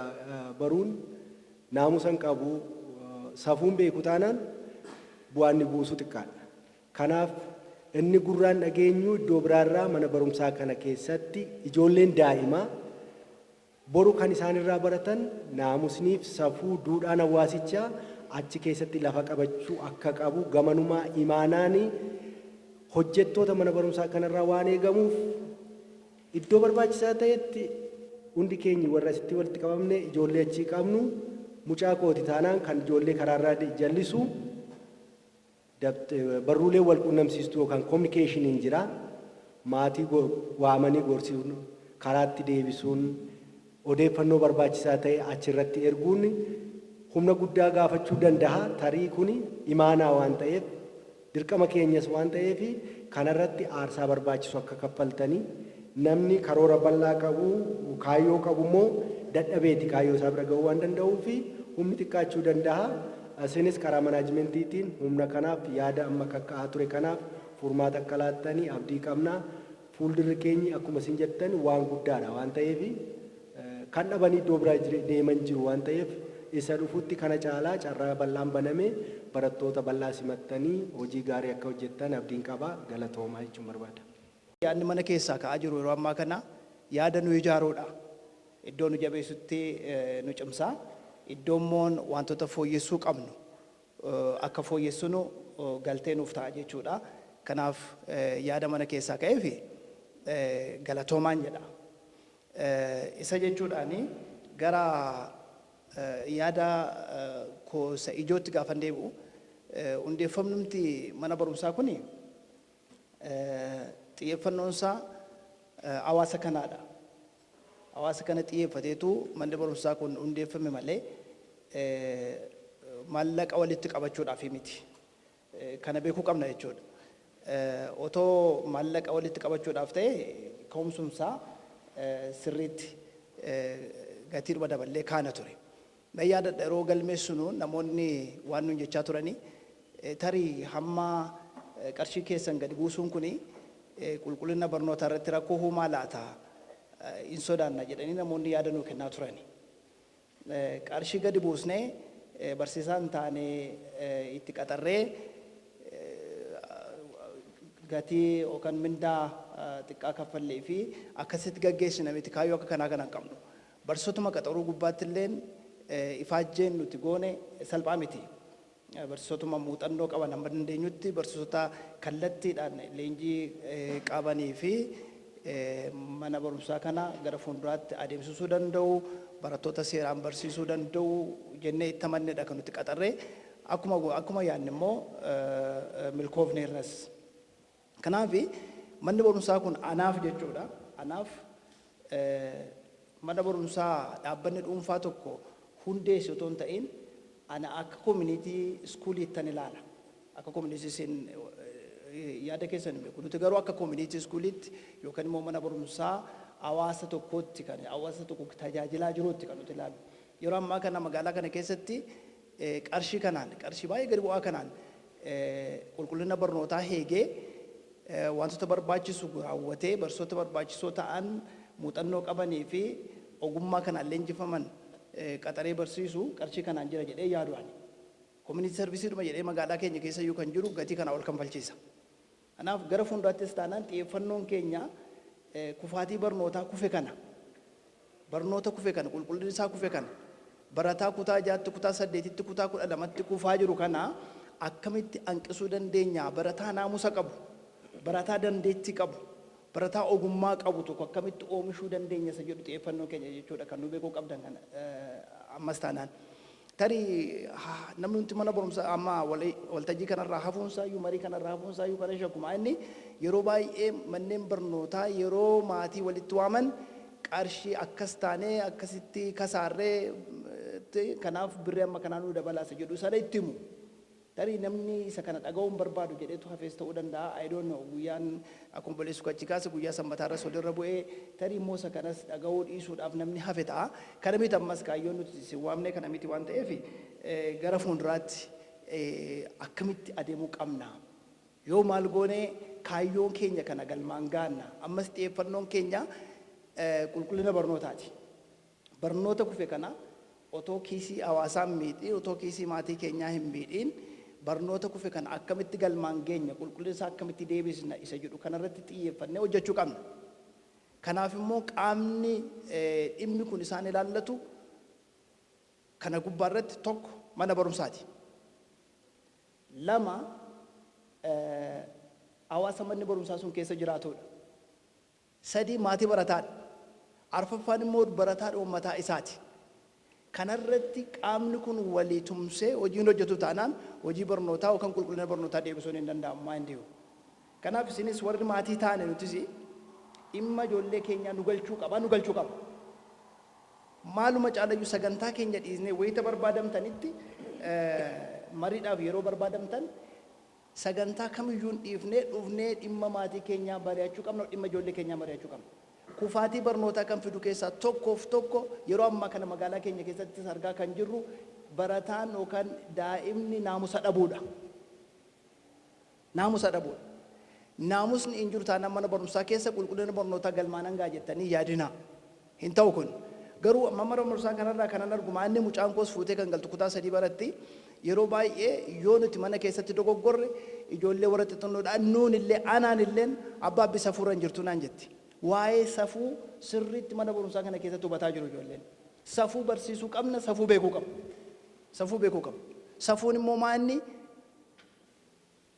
baruun naamusan qabu safuun beeku taanaan bu'aan ni buusu xiqqaadha. Kanaaf inni gurraan dhageenyu iddoo biraarraa mana barumsaa kana keessatti ijoolleen daa'imaa boru kan isaan irraa baratan naamusniif safuu duudhaan hawaasichaa achi keessatti lafa qabachuu akka qabu gamanumaa imaanaanii hojjettoota mana barumsaa kanarraa waan eegamuuf iddoo barbaachisaa ta'etti hundi keenya warra asitti walitti qabamne ijoollee achii qabnu mucaa kooti taanaan kan ijoollee karaarraa jallisu barruulee wal quunnamsiistuu yookaan kominikeeshiniin jira. Maatii waamanii gorsiisuun karaatti deebisuun odeeffannoo barbaachisaa ta'e achirratti erguun humna guddaa gaafachuu danda'a. Tarii kun imaanaa waan ta'eef dirqama keenyas waan ta'eef kanarratti aarsaa barbaachisu akka kaffaltanii namni karoora bal'aa qabu kaayyoo qabu immoo dadhabeeti kaayyoo isaa bira ga'uu waan danda'uu fi humni xiqqaachuu danda'a. Isinis karaa manaajimentiitiin humna kanaaf yaada amma kakka'aa ture kanaaf furmaata akka laattanii abdii qabna. Fuuldurri keenyi akkuma isin jettan waan guddaadha waan ta'eef kan dhabanii iddoo biraa deeman jiru waan ta'eef isa dhufutti kana caalaa carraa bal'aan baname barattoota bal'aa simattanii hojii gaarii akka hojjettan abdiin qaba. Galatoomaa jechuun barbaada. Yaadni mana keessaa ka'aa jiru yeroo ammaa kana yaada nu ijaaruudha. Iddoo nu jabeessutti nu cimsaa. Iddoo immoo wantoota fooyyessuu qabnu akka fooyyessinu galtee nuuf ta'a jechuudha. Kanaaf yaada mana keessaa ka'eef galatoomaan jedha. Isa jechuudhaani gara yaada koosa ijootti gaafan deebi'u hundeeffamnumti mana barumsaa kuni xiyyeeffannoonsaa hawaasa kanaadha. Hawaasa kana xiyyeeffateetu manni barumsaa kun hundeeffame malee maallaqa walitti qabachuudhaaf miti. Kana beekuu qabna jechuudha. Otoo maallaqa walitti qabachuudhaaf ta'e ka'umsumsaa sirriitti gatiirra daballee kaana ture. Yaada yeroo galmeessinu namoonni waan nuun jechaa turanii tarii hamma qarshii keessan gadi buusuun kuni qulqullina barnootaa irratti rakkoo uumaa laata hin sodaanna jedhanii namoonni yaada nuu kennaa turani. Qarshii gadi buusnee barsiisaan taanee itti qaxarree gatii yookaan mindaa xiqqaa kaffallee fi akkasitti gaggeessina miti kaayyoo akka kanaa kana hin qabnu. Barsiisotuma qaxaruu gubbaatti illee ifaajjeen nuti goone salphaa miti. Barsiisotuma muuxannoo qaban amma dandeenyutti barsiisota kallattiidhaan leenjii qabanii fi mana barumsaa kana gara fuulduraatti adeemsisuu danda'u, barattoota seeraan barsiisuu danda'u jennee itti amanneedha kan nuti qaxarree akkuma yaadne immoo milkoofneerras. Kanaaf manni barumsaa kun anaaf jechuudha. Anaaf mana barumsaa dhaabbanni dhuunfaa tokko hundeessu otoo hin ta'in ana akka koominiitii iskuuliittan ilaala. Akka koominiitii isin yaada keessan hin beeku. Nuti garuu akka koominiitii iskuuliitti yookaan immoo mana barumsaa hawaasa tokkootti kan hawaasa tokko tajaajilaa jiruutti kan nuti ilaalu. Yeroo ammaa kana magaalaa kana keessatti qarshii baay'ee gadi bu'aa kanaan qulqullina barnootaa eegee wantoota barbaachisu raawwatee barsiisota barbaachisoo ta'an muuxannoo qabanii fi ogummaa kanaan leenjifaman qaxaree barsiisu qarshii kanaan jira jedhee yaaduudhaan. Koominiitii sarvisiidhuma jedhee magaalaa keenya keessa iyyuu kan jiru gatii kana ol kanfalchiisa. Kanaaf gara fuulduraattis taanaan xiyyeeffannoon keenya kufaatii barnootaa kufe kana qulqullinni isaa kufe kana barataa kutaa 6tti kutaa 8tti kutaa 12tti kufaa jiru kana akkamitti hanqisuu dandeenya barataa naamusa qabu barataa dandeettii qabu barataa ogummaa qabu tokko akkamitti oomishuu dandeenya isa jedhu xiyyeeffannoo keenya jechuudha kan nu beekuu qabdan kana ammas taanaan. Tarii namni nuti mana barumsaa amma waltajjii kanarraa hafuunsaayyuu marii kanarraa hafuunsaayyuu kana shakkuma inni yeroo baay'ee manneen barnootaa yeroo maatii walitti waaman qarshii akkas taanee akkasitti kasaarree kanaaf birrii amma kanaa nu dabalaasa jedhu sana itti himu. Tarii namni isa kana dhaga'uun barbaadu jedheetu hafees ta'uu danda'a. I don't know guyyaan akkuma boleessu kachi kaasa guyyaa sanbataa irra sodirra bu'ee tarii immoo isa kanas dhaga'uu dhiisuudhaaf namni hafe ta'a. Kana miti ammas kaayyoon nuti si waamne kana miti waan ta'eef gara fuulduraatti akkamitti adeemuu qabna. Yoo maal goone kaayyoon keenya kana galmaan gaanna. Ammas xiyyeeffannoon keenya qulqullina barnootaati. Barnoota kufe kana otoo kiisii hawaasaa hin miidhiin otoo kiisii maatii keenyaa hin miidhiin barnoota kufe kana akkamitti galmaan geenya qulqullina isaa akkamitti deebisna isa jedhu kanarratti xiyyeeffannee hojjechuu qabna. Kanaaf immoo qaamni dhimmi kun isaan ilaallatu kana gubbaarratti tokko mana barumsaati. lama hawaasa manni barumsaa sun keessa jiraatudha. Sadii maatii barataadha. Arfaffaan immoo barataadha uummataa isaati. Kanarratti qaamni kun walii tumsee hojiin hojjetu taanaan hojii barnootaa yookaan qulqullina barnootaa deebisuun hin danda'amu maa hin dhiyu. Kanaaf isinis warri maatii taane nutis dhimma ijoollee keenyaa nu galchuu qaba. Maaluma caalayyuu sagantaa keenya dhiisnee wayita barbaadamtanitti mariidhaaf yeroo barbaadamtan sagantaa kamiyyuu hin dhiifnee dhufnee dhimma maatii keenyaa mari'achuu qabna, dhimma ijoollee keenyaa mari'achuu qabna. Kufaatii barnootaa kan fidu keessaa tokko yeroo ammaa kana magaalaa keenya keessatti argaa kan jirru barataan yookaan daa'imni naamusa dhabuudha. Naamusni hin jiru taanaan mana barumsaa keessa qulqullina barnootaa galmaan hangaa jettanii yaadina. Hin ta'u kun. Garuu mana barumsaa kanarraa kanan argu maanni mucaan koos fuutee kan galtu kutaa 3 baratti yeroo baay'ee yoo nuti mana keessatti dogoggorre ijoollee warra xixinnoodhaan nuun illee anaan illeen abbaa abbi safuurra hin jirtu naan jetti. Waa'ee safuu sirriitti mana barumsaa kana keessatti hubataa jiru ijoolleen. Safuu barsiisuu qabna, safuu beekuu qabna. Safuun immoo maanni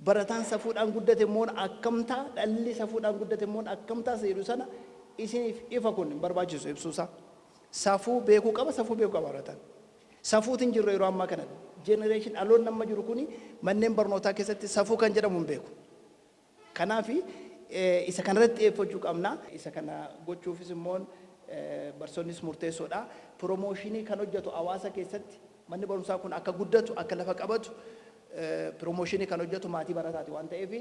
barataan safuudhaan guddate immoo akkamtaa, dhalli safuudhaan guddate immoo akkamtaa seedu sana isiniif ifa kun barbaachisu ibsuusaa. Safuu beekuu qaba barataan. Safuutiin jirru yeroo ammaa kana generation dhaloonni amma jiru kuni manneen barnootaa keessatti safuu kan jedhamu hin beeku. Kanaaf isa kanarratti xiyyeeffachuu qabna. Isa kana gochuufis immoo barsoonnis murteessoodha. Piroomooshinii kan hojjetu hawaasa keessatti manni barumsaa kun akka guddatu, akka lafa qabatu piroomooshinii kan hojjetu maatii barataati waan ta'eef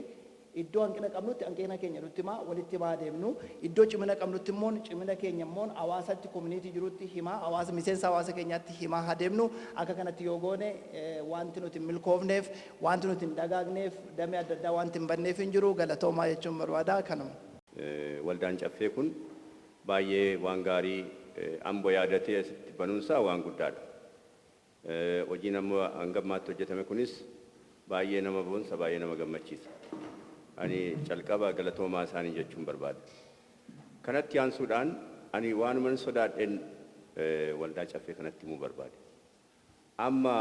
iddoo hanqina qabnutti hanqina keenya nutti himaa walitti himaa deemnu iddoo cimina qabnutti immoo cimina keenya immoo hawaasatti koominiitii jirutti himaa hawaasa miseensa hawaasa keenyaatti himaa haa deemnu akka kanatti yoo goone wanti nuti milkoofneef wanti nuti hin dagaagneef damee adda addaa wanti hin banneef hin jiru galatoomaa jechuun barbaada kanuma. Waldaan caffee kun baay'ee waan gaarii amboo yaadatee asitti banuunsaa waan guddaadha. Hojiin amma hangammaatti hojjetame kunis baay'ee nama boonsa baay'ee nama gammachiisa. Ani calqaba galatoomaa isaanii jechuun barbaada. Kanatti aansuudhaan ani waanuman sodaadheen waldaa caffee kanatti himuu barbaade. Amma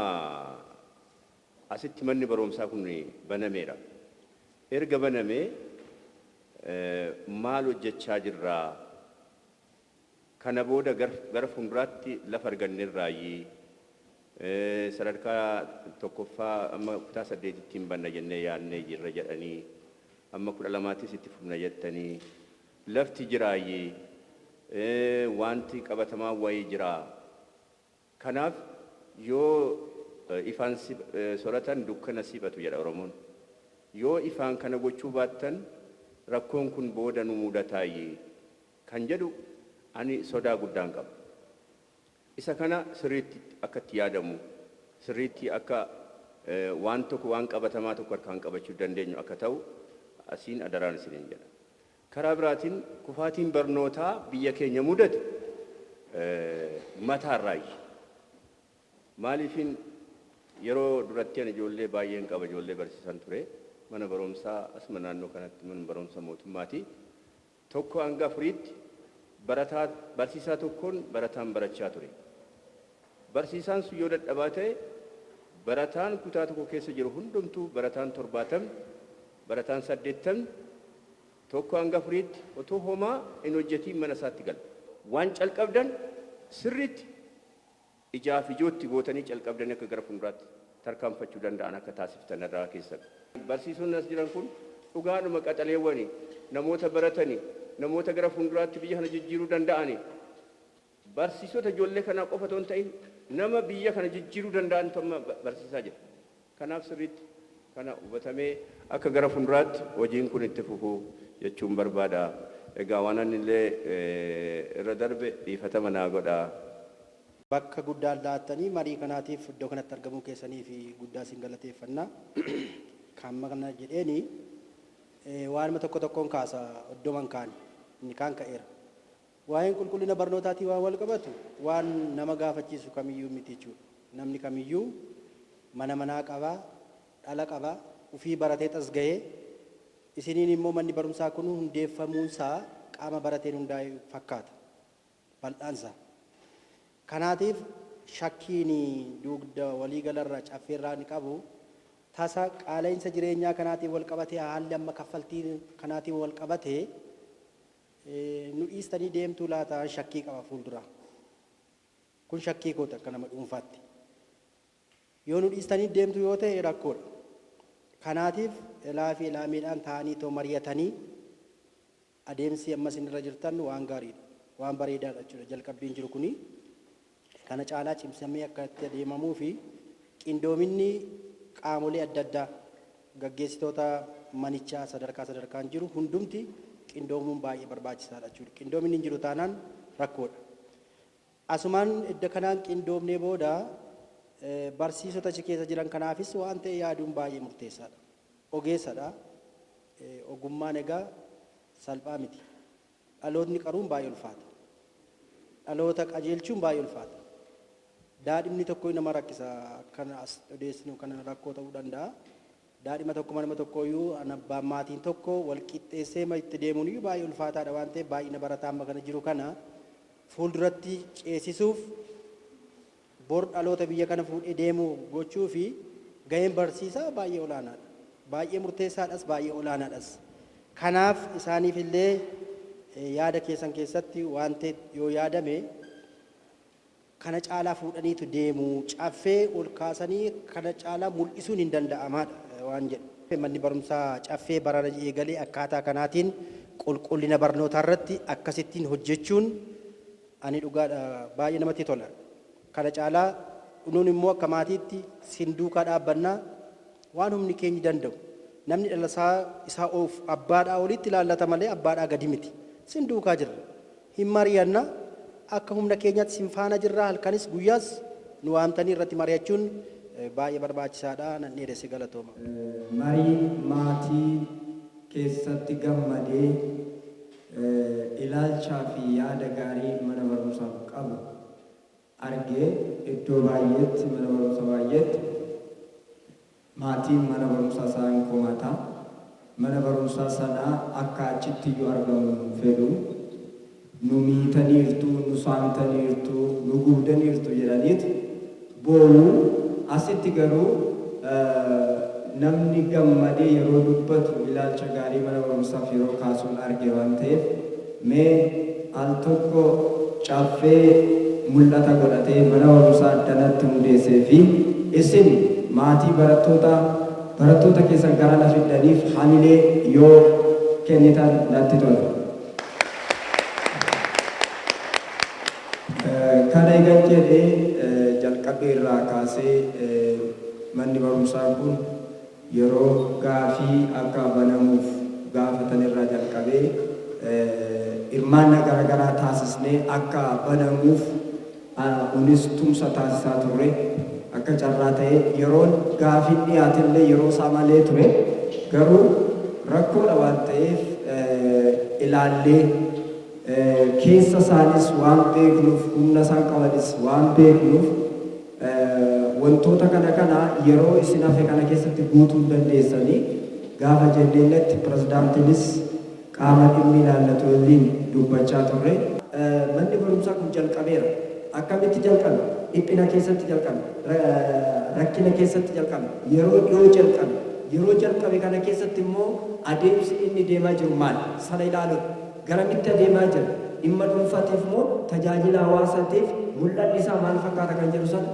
asitti manni barumsaa kun banameera. Erga banamee maal hojjechaa jirraa? Kana booda gara fuulduraatti lafa arganneerraayyii sadarkaa tokkoffaa amma kutaa 8 banna jennee yaadnee jirra jedhanii amma 12 itti fufna jettanii lafti jiraayyii wanti qabatamaa wayii jiraa. Kanaaf yoo ifaan soratan dukkana siifatu jedha Oromoon. Yoo ifaan kana gochuu baattan rakkoon kun booda nu mudataayyii kan jedhu ani sodaa guddaan qaba. Isa kana sirriitti akka itti yaadamu, sirriitti akka waan tokko waan qabatamaa tokko harkaan qabachuu dandeenyu akka ta'u asiin adaraan isiniin jedha. Karaa biraatiin kufaatiin barnootaa biyya keenya mudate mataarraayi. Maaliifin yeroo duratti ani ijoollee baay'een qaba ijoollee barsiisan ture mana barumsaa asuma naannoo kanatti mana barumsa mootummaati. Tokko hanga afuriitti barsiisaa tokkoon barataan barachaa ture. Barsiisaan sun yoo dadhabaa ta'e barataan kutaa tokko keessa jiru hundumtuu barataan 70 barataan 80 tokko hanga afuriitti otoo homaa hin hojjetiin mana isaatti gala. Waan calqabdan sirriitti ijaaf ijootti gootanii calqabdanii akka gara fuulduraatti tarkaanfachuu danda'an akka taasiftan irraa keessa. Barsiisonni as jiran kun dhugaadhuma qaxaleewwani namoota baratanii namoota gara fuulduraatti biyya kana jijjiiruu danda'ani. Barsiisota ijoollee kanaa qofa otoo hin ta'in nama biyya kana jijjiiruu danda'an amma barsiisaa jira. Kanaaf sirriitti kana hubatamee akka gara fuulduraatti hojiin kun itti fufuu jechuun barbaada. Egaa waan ani illee irra darbe dhiifatama naa godhaa. Bakka guddaa laattanii marii kanaatiif iddoo kanatti argamuu keessanii fi guddaa isin galateeffannaa. Kan kana jedheeni waanuma tokkoon kaasa iddoon kaan inni kaan ka'eera. Waa'een qulqullina barnootaatii waan wal qabatu waan nama gaafachiisu kamiyyuu miti jechuudha. Namni kamiyyuu manaa qabaa, dhala qabaa, ufii baratee tasga'ee isiniin immoo manni barumsaa kun hundeeffamuunsaa qaama barateen hundaa'e fakkaata. Bal'aansaa. Kanaatiif shakkiin dugda waliigalarraa caffeerraa ni qabu tasa qaala'insa jireenyaa kanaatiin wal qabatee haalli amma kaffaltii kanaatiin wal qabatee nu dhiistanii deemtuu laata shakkii qaba fuuldura. Kun shakkii koota akka nama dhuunfaatti. Yoo nu dhiistanii deemtu yoo ta'e rakkoodha. Kanaatiif ilaa fi ilaameedhaan ta'anii too mari'atanii adeemsi amma isinirra jirtan waan gaariidha. Waan bareedaadha jechuudha. Jalqabbiin jiru kuni kana caalaa cimsamee akka itti adeemamuu fi qindoominni qaamolee adda addaa gaggeessitoota manichaa sadarkaan jiru hundumti qindoomuun baay'ee barbaachisaadha jechuudha. Qindoominni jiru taanaan rakkoodha. Asumaan edda kanaan qindoomnee booda barsiisota achi keessa jiran kanaafis waan ta'e yaaduun baay'ee murteessaadha. Ogeessadha. Ogummaan egaa salphaa miti. Dhalootni qaruun baay'ee ulfaata. Dhaloota qajeelchuun baay'ee ulfaata. Daadhimni tokko nama rakkisa kan as odeessinu kana rakkoo ta'uu danda'a. Daadhima tokko manama tokkoyyuu abbaan maatiin tokko wal qixxeessee itti deemuun baay'ee ulfaataadha waan ta'eef baay'ina barataa amma kana jiru kana fuulduratti ceesisuuf bor dhaloota biyya kana fuudhee deemu gochuu fi gaheen barsiisaa baay'ee olaanaadha. Baay'ee murteessaadhas baay'ee olaanaadhas. Kanaaf isaaniif illee yaada keessan keessatti waan ta'e yoo yaadame kana caalaa fuudhaniitu deemu caffee ol kaasanii kana caalaa mul'isuun hin danda'amaadha waan jedhu. Manni barumsaa caffee barana eegalee akkaataa kanaatiin qulqullina barnootaa irratti akkasittiin hojjechuun ani dhugaadha baay'ee namatti tola. Kana caalaa nuun immoo akka maatiitti sin duukaa dhaabbannaa waan humni keenya danda'u. Namni dhalasaa isaa of abbaadhaa olitti ilaallata malee abbaadhaa gadi miti. Sin duukaa jirra. Hin mari'annaa akka humna keenyaatti sin faana jirra halkanis guyyaas nu waamtanii irratti mari'achuun baay'ee barbaachisaadha. Nan dheeresse galatooma. Marii maatii keessatti gammadee ilaalchaa fi yaada gaarii mana barumsaaf qabu argee iddoo baay'eetti mana barumsa baay'eetti maatiin mana barumsaa isaa hin komata. Mana barumsaa sanaa akka achitti iyyuu argamu fedhu nu miitaniirtu, nu saamtaniirtu, nu gubdaniirtu jedhaniitu boonuu asitti garuu namni gammadee yeroo dubbatu ilaalcha gaarii mana barumsaaf yeroo kaasuun arge waan ta'eef mee al tokko caffee mul'ata godhatee mana barumsaa addanatti hundeessee fi isin maatii barattoota keessan gara na fidaniif hamilee yoo kennitan natti tola. Kana egan jedhee jalqabee irraa kaasee manni barumsaa kun yeroo gaafii akka banamuuf gaafatan irraa jalqabee hirmaannaa garaagaraa taasisnee akka banamuuf kunis tumsa taasisaa turre. Akka carraa ta'ee yeroon gaafiin dhiyaatillee yeroo isaa malee ture garuu rakkoodha waan ta'eef ilaallee keessa isaanis waan beeknuuf humna isaan qabanis waan beeknuuf wantoota kana yeroo isin hafe kana keessatti guutuu dandeessanii gaafa jenneetti pirezidaantiinis qaama dhimmi ilaallatu waliin dubbachaa turre. Manni barumsaa kun jalqabeera. Akkamitti jalqabe? Dhiphina keessatti jalqabe. Rakkina keessatti jalqabe. Yeroo dhiyoo jalqabe. Yeroo jalqabe kana keessatti immoo adeemsi inni deemaa jiru maali? Sana ilaaluudha. Garamitti adeemaa jira? Dhimma dhuunfaatiif moo tajaajila hawaasaatiif mul'anni isaa maal fakkaata kan jedhu sana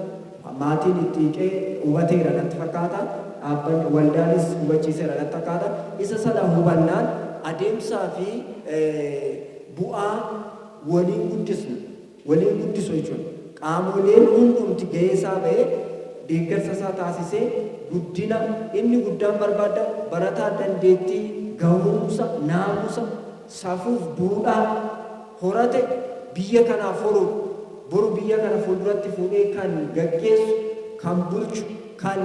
maatiin itti hiqee hubateera natti fakkaata. Dhaabbanni waldaanis hubachiiseera natti fakkaata. Isa sana hubannaan adeemsaa fi bu'aa waliin guddisu jechuudha. Qaamoleen hundumti gahee isaa ba'ee deeggarsa isaa taasisee guddina inni guddaan barbaadamu barataa dandeettii gahumsa naamusa safuuf duudhaa horate biyya kanaaf horuu boru biyya kana fuulduratti fuudhee kan gaggeessu kan bulchu kan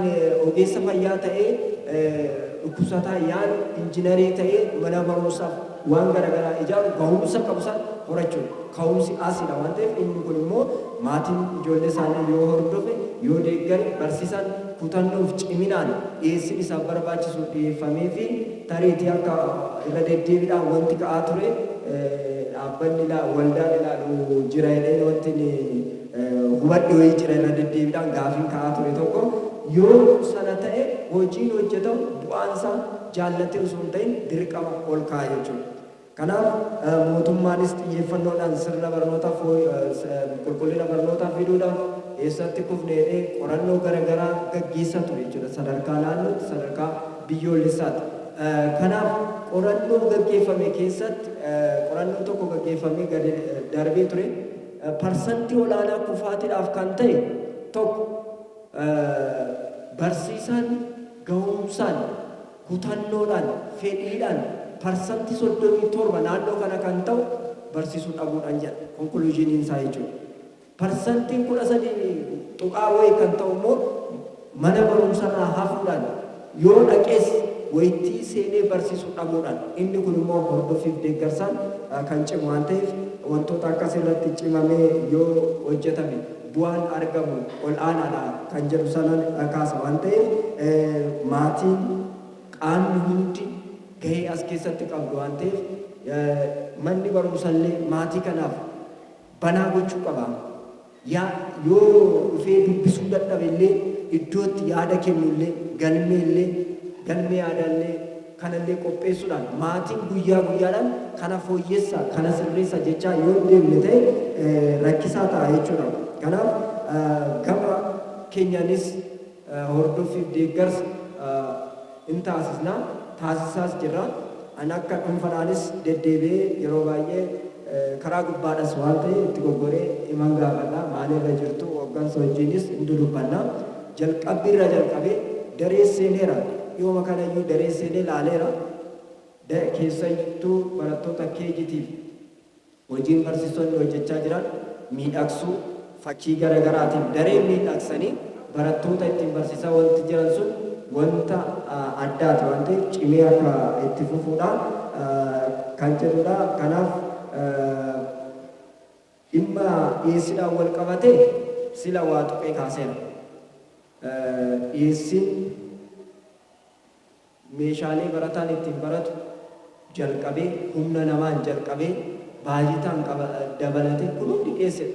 ogeessa fayyaa ta'ee dhukkubsataa yaadu injiinarii ta'ee mana barumsaaf waan garaagaraa ijaaru gahumsa qabu sana horachuudha. Ka'umsi asiidha waan ta'eef inni kun immoo maatiin ijoollee isaanii yoo hordofe yoo deeggare barsiisan kutannoof ciminaan dhiyeessin isaaf barbaachisu dhiyeeffamee fi tareetii akka irra deddeebiidhaan wanti ka'aa ture dhaabbanni waldaan ilaalu jira jedhee wanti hubadhi wayii jira irra deddeebiidhaan gaafiin ka'aa ture tokko yoo sana ta'e hojiin hojjetamu bu'aansaa jaallatee osoo hin ta'in dirqama ol ka'a jechuudha. Kanaaf mootummaanis xiyyeeffannoodhaan sirna barnootaa qulqullina barnootaa fiduudhaaf eessatti kufneedhee qorannoo garaagaraa gaggeessaa ture jechuudha. Sadarkaa naannootti sadarkaa biyyoolessaatti. Kanaaf qorannoo gaggeeffame keessatti qorannoo tokko gaggeeffamee gadi darbee ture. Parsantii olaanaa kufaatiidhaaf kan ta'e tokko barsiisaan gahumsaan kutannoodhaan fedhiidhaan parsantii 37 naannoo kana kan ta'u barsiisuu dhabuudhaan jedha konkuluuziiniin isaa jechuudha. Parsantiin 13 tuqaa wayii kan ta'u immoo mana barumsarraa hafuudhaan yoo dhaqees wayittii seenee barsiisuu dhabuudhaan inni kun immoo hordoffiif deeggarsaan kan cimu waan ta'eef wantoota akkas irratti cimamee yoo hojjetame bu'aan argamu ol aanaadha kan jedhu sanan kaasa waan ta'eef maatiin qaamni hundi gahee as keessatti qabdu waan ta'eef manni barumsallee maatii kanaaf banaa gochuu qaba. Yoo dhufee dubbisuu dadhabillee iddootti yaada kennullee galmee yaadallee kanallee qopheessuudhaan maatiin guyyaa guyyaadhaan kana fooyyessa kana sirreessa jechaa yoo deemne ta'e rakkisaa ta'a jechuudha. Kanaaf gama keenyaanis hordoffiif deeggarsa in taasisaas jirra. Ani akka dhuunfaadhaanis deddeebi'ee yeroo baay'ee karaa gubbaadhas waan ta'e itti goggoree himan gaafadha. Maalirra jirtu hooggansa wajjinis hin dudubbanna. Jalqabbiirra jalqabee daree seeneera. Yooma kanayyuu daree seenee laaleera. Keessattuu barattoota keejitiif hojiin barsiisonni hojjechaa jiran miidhagsuu fakkii garaagaraatiin daree miidhagsanii barattoota ittiin barsiisaa wanti jiran sun wanta addaati waan ta'eef cimee akka itti fufuudhaan kan jedhudha. Kanaaf dhimma dhiyeessiidhaan wal qabatee sila waa tuqee kaaseera. Dhiyeessiin meeshaalee barataan ittiin baratu jalqabee humna namaan jalqabee baajitaan dabalatee kun hundi dhiyeessedha.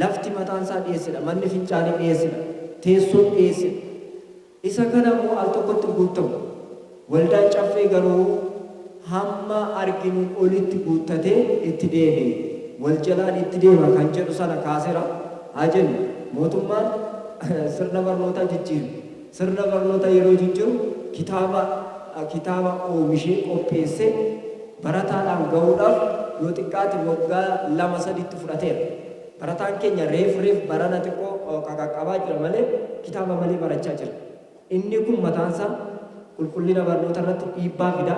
Lafti mataan isaa dhiyeessedha. Manni fincaanii dhiyeessedha. Teessoon dhiyeessedha. Isa kana immoo al tokkotti guutamu. Waldaan caffee garuu hamma arginu olitti guuttatee itti deebi'e. Wal jalaan itti deema kan jedhu sana kaaseera. Haa jennu mootummaan sirna barnootaa jijjiiru. Sirna barnootaa yeroo jijjiiru kitaaba oomishee qopheessee barataadhaan gahuudhaaf yoo xiqqaate waggaa 2-3 fudhateera. Barataan keenya reef barana xiqqoo qaqqabaa jira malee kitaaba malee barachaa jira. Inni kun mataansaa qulqullina barnoota irratti dhiibbaa fida.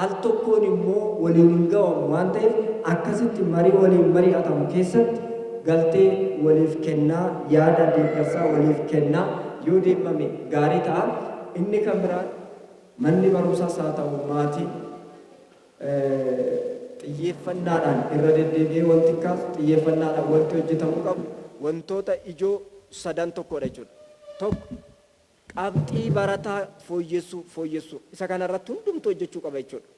Al tokkoon immoo waliin hin gahamu waan ta'eef akkasitti marii waliin mari'atamu keessatti galtee waliif kennaa yaada deeggarsaa waliif kennaa yoo deemame gaarii ta'a. Inni kan biraan manni barumsaas haa ta'u maatii xiyyeeffannaadhaan irra deddeebi'ee wanti kaas xiyyeeffannaadhaan wanti hojjetamuu qabu wantoota ijoo sadan tokkodha jechuudha. Tokko qabxii barataa fooyyessuu isa kanarratti hundumtu hojjechuu qaba jechuudha.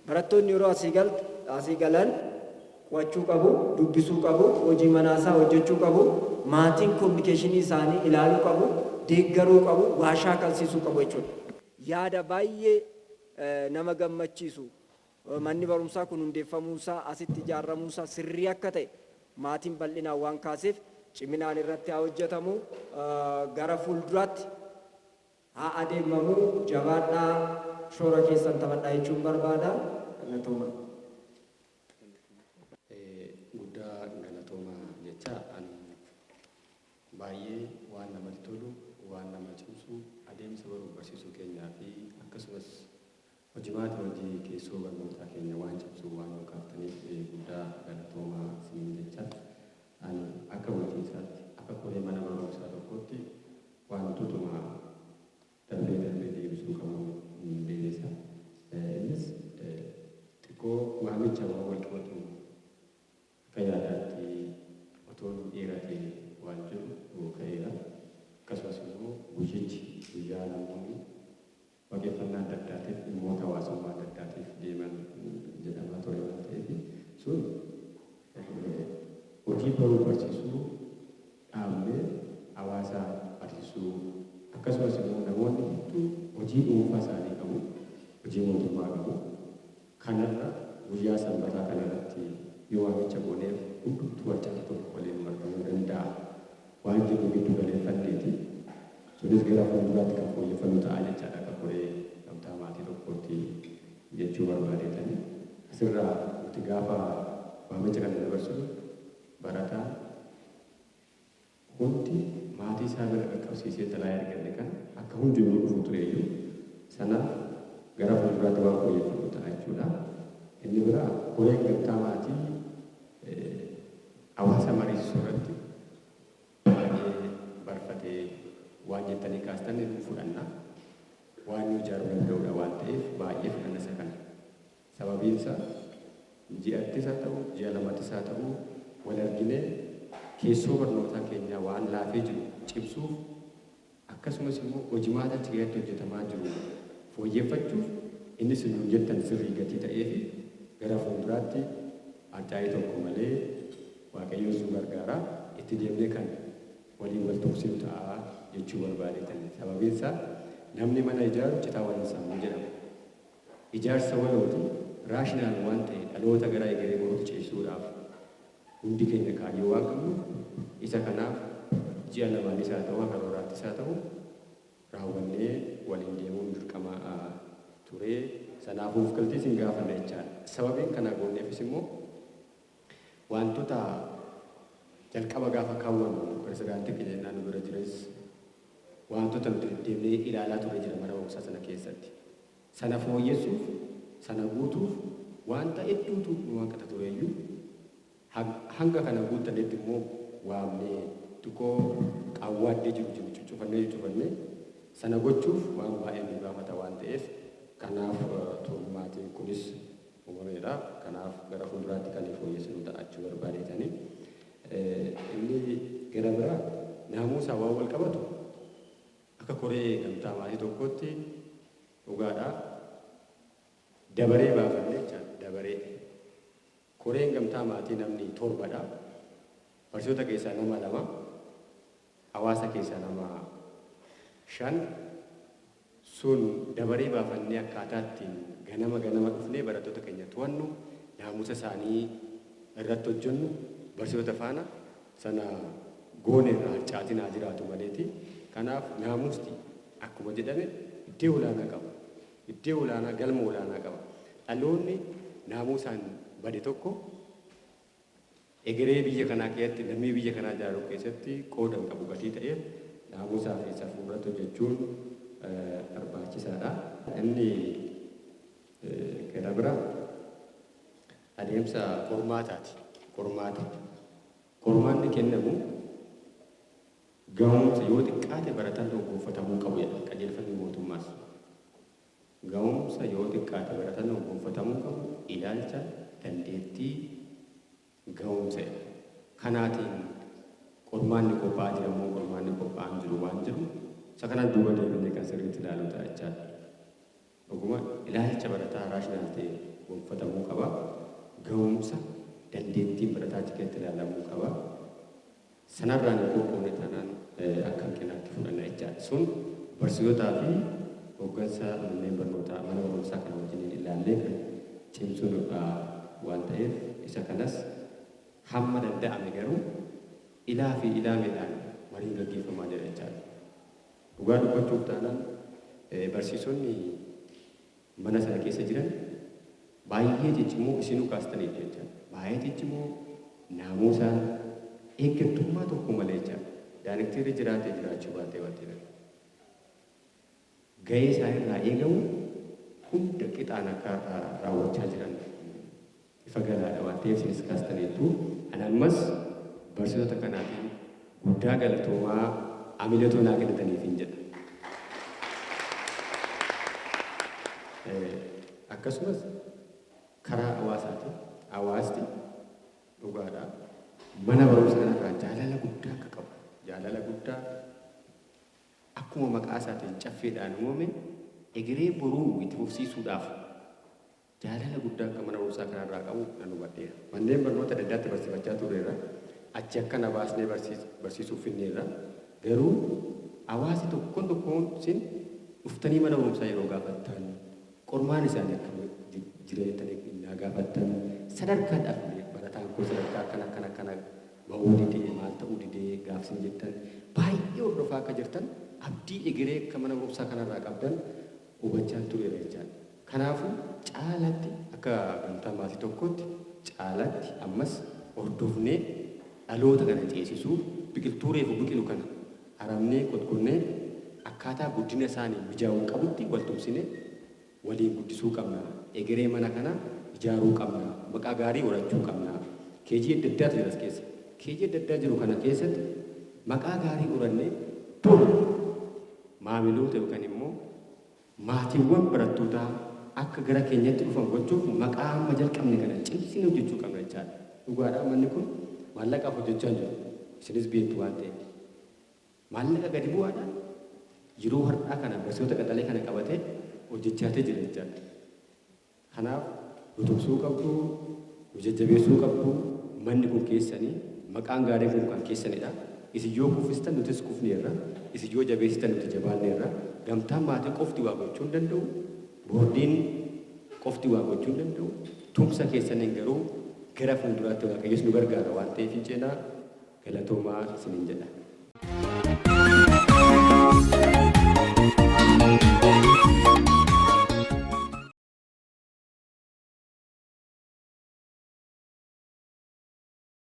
Barattoonni yeroo asii galan qo'achuu qabu, dubbisuu qabu, hojii manaasaa hojjechuu qabu, maatiin kominikeeshinii isaanii ilaaluu qabu, deeggaruu qabu, waa shaakalsiisuu qabu jechuudha. Yaada baay'ee nama gammachiisu manni barumsaa kun hundeeffamuusaa asitti ijaaramuusaa sirrii akka ta'e maatiin bal'inaan waan kaaseef ciminaan irratti haa hojjetamu. Gara fuulduraatti haa adeemamu. Jabaadhaa shoora keessan taphadhaa jechuun barbaada. Galatooma. Guddaa galatooma jecha ani baay'ee waan namatti tolu waan nama cimsu adeemsa baruu barsiisuu keenyaa fi akkasumas hojimaata hojii keessoo barnootaa keenya waan cimsu waan nu kaaftaniif guddaa galatoomaa siin jecha ani akka bulchiinsaatti akka koree mana barumsaa tokkotti wantootuma darbee deebisuu qabu deebisa. Innis xiqqoo waamicha wal qabatu akka yaadaatti otoo dheeratee waan jiru ka'eera. Akkasumas immoo guyyichi guyyaa namoonni waaqeffannaa adda addaatiif dhimmoota hawaasummaa adda addaatiif deeman jedhamaa ture waan ta'eef sun hojii baruu barsiisuu dhaabnee hawaasa barsiisuu akkasumas immoo namoonni hedduu hojii dhuunfaa isaanii qabu, hojii mootummaa qabu. Kanarra guyyaa sanbataa kanarratti yoo waamicha gooneef hundumtuu wajjin tokko waliin marfamuu danda'a. Waan jiru giddu galeeffanneeti. Sunis gara fuulduraatti kan fooyyeffannu ta'a jechaadha akka koree gamtaa maatii tokkootti jechuu barbaadeetani. Asirraa nuti gaafa waamicha kana dabarsinu barataa hundi maatii isaa bira qaqqabsiisee talaa erganne kan akka hundinuu dhufu tureeyyuu sanaaf gara fuulduraatti waan fooyyeffannu ta'a jechuudha. Inni biraa koreen gamtaa maatii hawaasa mariisisuu irratti baay'ee barfatee waan jettanii kaastan ni fudhanna. Waan nu ijaaruu danda'udha waan ta'eef baay'ee fudhanna isa kana. Sababiin isaa ji'attis haa ta'u, ji'a lamattis haa ta'u wal arginee keessoo barnootaa keenyaa waan laafee jiru cimsuuf akkasumas immoo hojimaata achi keessatti hojjetamaa jiru fooyyeffachuuf inni sun jettan sirrii gatii ta'ee fi gara fuulduraatti arjaa'ii tokko malee waaqayyoon sun gargaara itti deemnee kan waliin wal tuqsinu ta'a jechuu barbaadeetan. Sababiin isaa namni mana ijaaru citaa waliin sammuu jedhama. Ijaarsa walooti raashinaal waan ta'e dhaloota gara egeree boruutti ceesisuudhaaf hundi keenya kaayyoo waan qabnu isa kanaaf ji'a lamaanis haa ta'u akka karooraattis haa ta'u raawwannee waliin deemuun dirqama turee sanaafuuf galtees hin gaafanne jechaadha. Sababiin kana goonneefis immoo wantoota jalqaba gaafa kaawwannu pirezidaantii keenya naannoo bira jiranis wantoota nuti deemnee ilaalaa ture jira mana barumsaa sana keessatti. Sana fooyyessuuf, sana guutuuf wanta hedduutu nu hanqata tureeyyuu hanga kana guuttanetti immoo waamnee xiqqoo qaawwaaddee jiru cuccufannee sana gochuuf waan baay'ee nu gaafata waan ta'eef kanaaf turmaatiin kunis uumameedha. Kanaaf gara fuulduraatti kan fooyyessinu ta'achuu barbaadeetanii. Inni gara biraa naamusaa waan wal qabatu akka koree gamtaa maatii tokkotti dhugaadhaa dabaree baafannee jechaadha. Dabaree koreen gamtaa maatii namni torbadha. Barsiisota keessaa nama 2, hawaasa keessaa nama 5 sun dabaree baafannee akkaataa ittiin ganama dhufnee barattoota keenya to'annu naamusa isaanii irratti hojjennu barsiisota faana sana goone irraa harcaatiin haa jiraatu maleeti. Kanaaf naamusni akkuma jedhame iddoo olaanaa qaba. Iddoo olaanaa galma olaanaa qaba. Dhaloonni naamusaan bade tokko egeree biyya kanaa keessatti lammii biyya kanaa ijaaruu keessatti qooda hin qabu gatii ta'eef naamusaa fi safuu irratti hojjechuun barbaachisaadha. Inni gara biraa adeemsa qormaataati. Qormaanni kennamu ga'umsa yoo xiqqaate barataan gonfatamuu qabu jedha qajeelfamni mootummaas. Ga'umsa yoo xiqqaate barataan gonfatamuu qabu ilaalcha dandeettii ga'umsa kanaatiin qormaanni qophaa'aa jira moo qormaanni qophaa'aa jiru waan jiru isa kanaan duuba deebinee kan sirriitti ilaaluu ta'a jechaadha. Dhuguma ilaalcha barataa raashinaal ta'e gonfatamuu qaba. Ga'umsa dandeettiin barataa cikeetti ilaalamuu qaba. Sanarraan qophoone taanaan akka hanqinaatti fudhanna jechaadha. Sun barsiisotaa fi hooggansa manneen barnootaa mana barumsaa kana wajjin ilaallee kan cimsuudha waan ta'eef isa kanas hamma danda'ame garuu ilaa fi ilaameedhaan mariin gaggeeffamaa jira jechaadha. Dhugaa dubbachuuf taanaan barsiisonni mana sana keessa jiran baay'ee ciccimoo isinuu kaastaniif jechaadha. Baay'ee ciccimoo naamusaan eeggattummaa tokko malee jechaadha. Daayiriktiirri jiraatee jiraachuu baatee gahee isaa irraa eegamu hunda qixaan akka raawwachaa jiran ifa galaadha waan ta'eef isinis kaastaniitu. Ani ammas barsiisota kanaatiin guddaa galatoomaa amilatoo naa kenniitaniif hin jedha. Akkasumas karaa hawaasaatiin hawaasti dhugaadhaa mana barumsa kanarraa jaalala guddaa akka qabu. Jaalala guddaa akkuma maqaa isaatiin caffeedhaan uumame egeree boruu itti fufsiisuudhaaf jaalala guddaa akka mana barumsaa kanarraa qabu nan hubadheera. Manneen barnoota adda addaatti barsiifachaa turreerra. Achi akkana baasnee barsiisuuf finneerra. Garuu hawaasi tokkoon tokkoon isin dhuftanii mana barumsaa yeroo gaafattan qormaan isaanii akka jireessanii naa gaafattan sadarkaadhaaf barataan kun sadarkaa akkana bahuu didee maal ta'uu didee gaafsin jettan baay'ee hordofaa akka jirtan abdii egeree akka mana barumsaa kanarraa qabdan hubachaan tureera jechaadha. Kanaafuu caalatti akka gamtaa maatii tokkotti caalatti ammas hordofnee dhaloota kana ceesisuu biqiltuu reefu biqilu kana haramnee qotqonnee akkaataa guddina isaanii mijaa'uu qabutti waltumsinee waliin guddisuu qabna. Egeree mana kana ijaaruu qabna. Maqaa gaarii horachuu qabna. Keejii adda addaatu jira as keessa. Keejii adda addaa jiru kana keessatti maqaa gaarii horannee dur maamiloota yookaan immoo maatiiwwan barattootaa akka gara keenyatti dhufan gochuuf maqaa amma jalqabne kana cimsinee hojjechuu qabna jechaadha. Dhugaadhaa manni kun maallaqaaf hojjechaa jiru. Isinis beektu waan ta'eef. Maallaqa gadi bu'aadhaan yeroo har'aa kana barsiisota qaxalee kana qabatee hojjechaatee jira jechaadha. Kanaaf utubsuu qabdu, jajjabeessuu qabdu, manni kun keessanii maqaan gaarii kun kan keessanidha. Isin yoo kuffistan nutis kufneerra, isin yoo jabeessitan nuti jabaanneerra. Gamtaan maatii qofti waa gochuu hin danda'u, boordiin qofti waa gochuu hin danda'u. Tumsa keessaniin garuu gara fuulduraatti waaqayyoon nu gargaara waan ta'eef ceenaa galatoomaa isiniin jedha.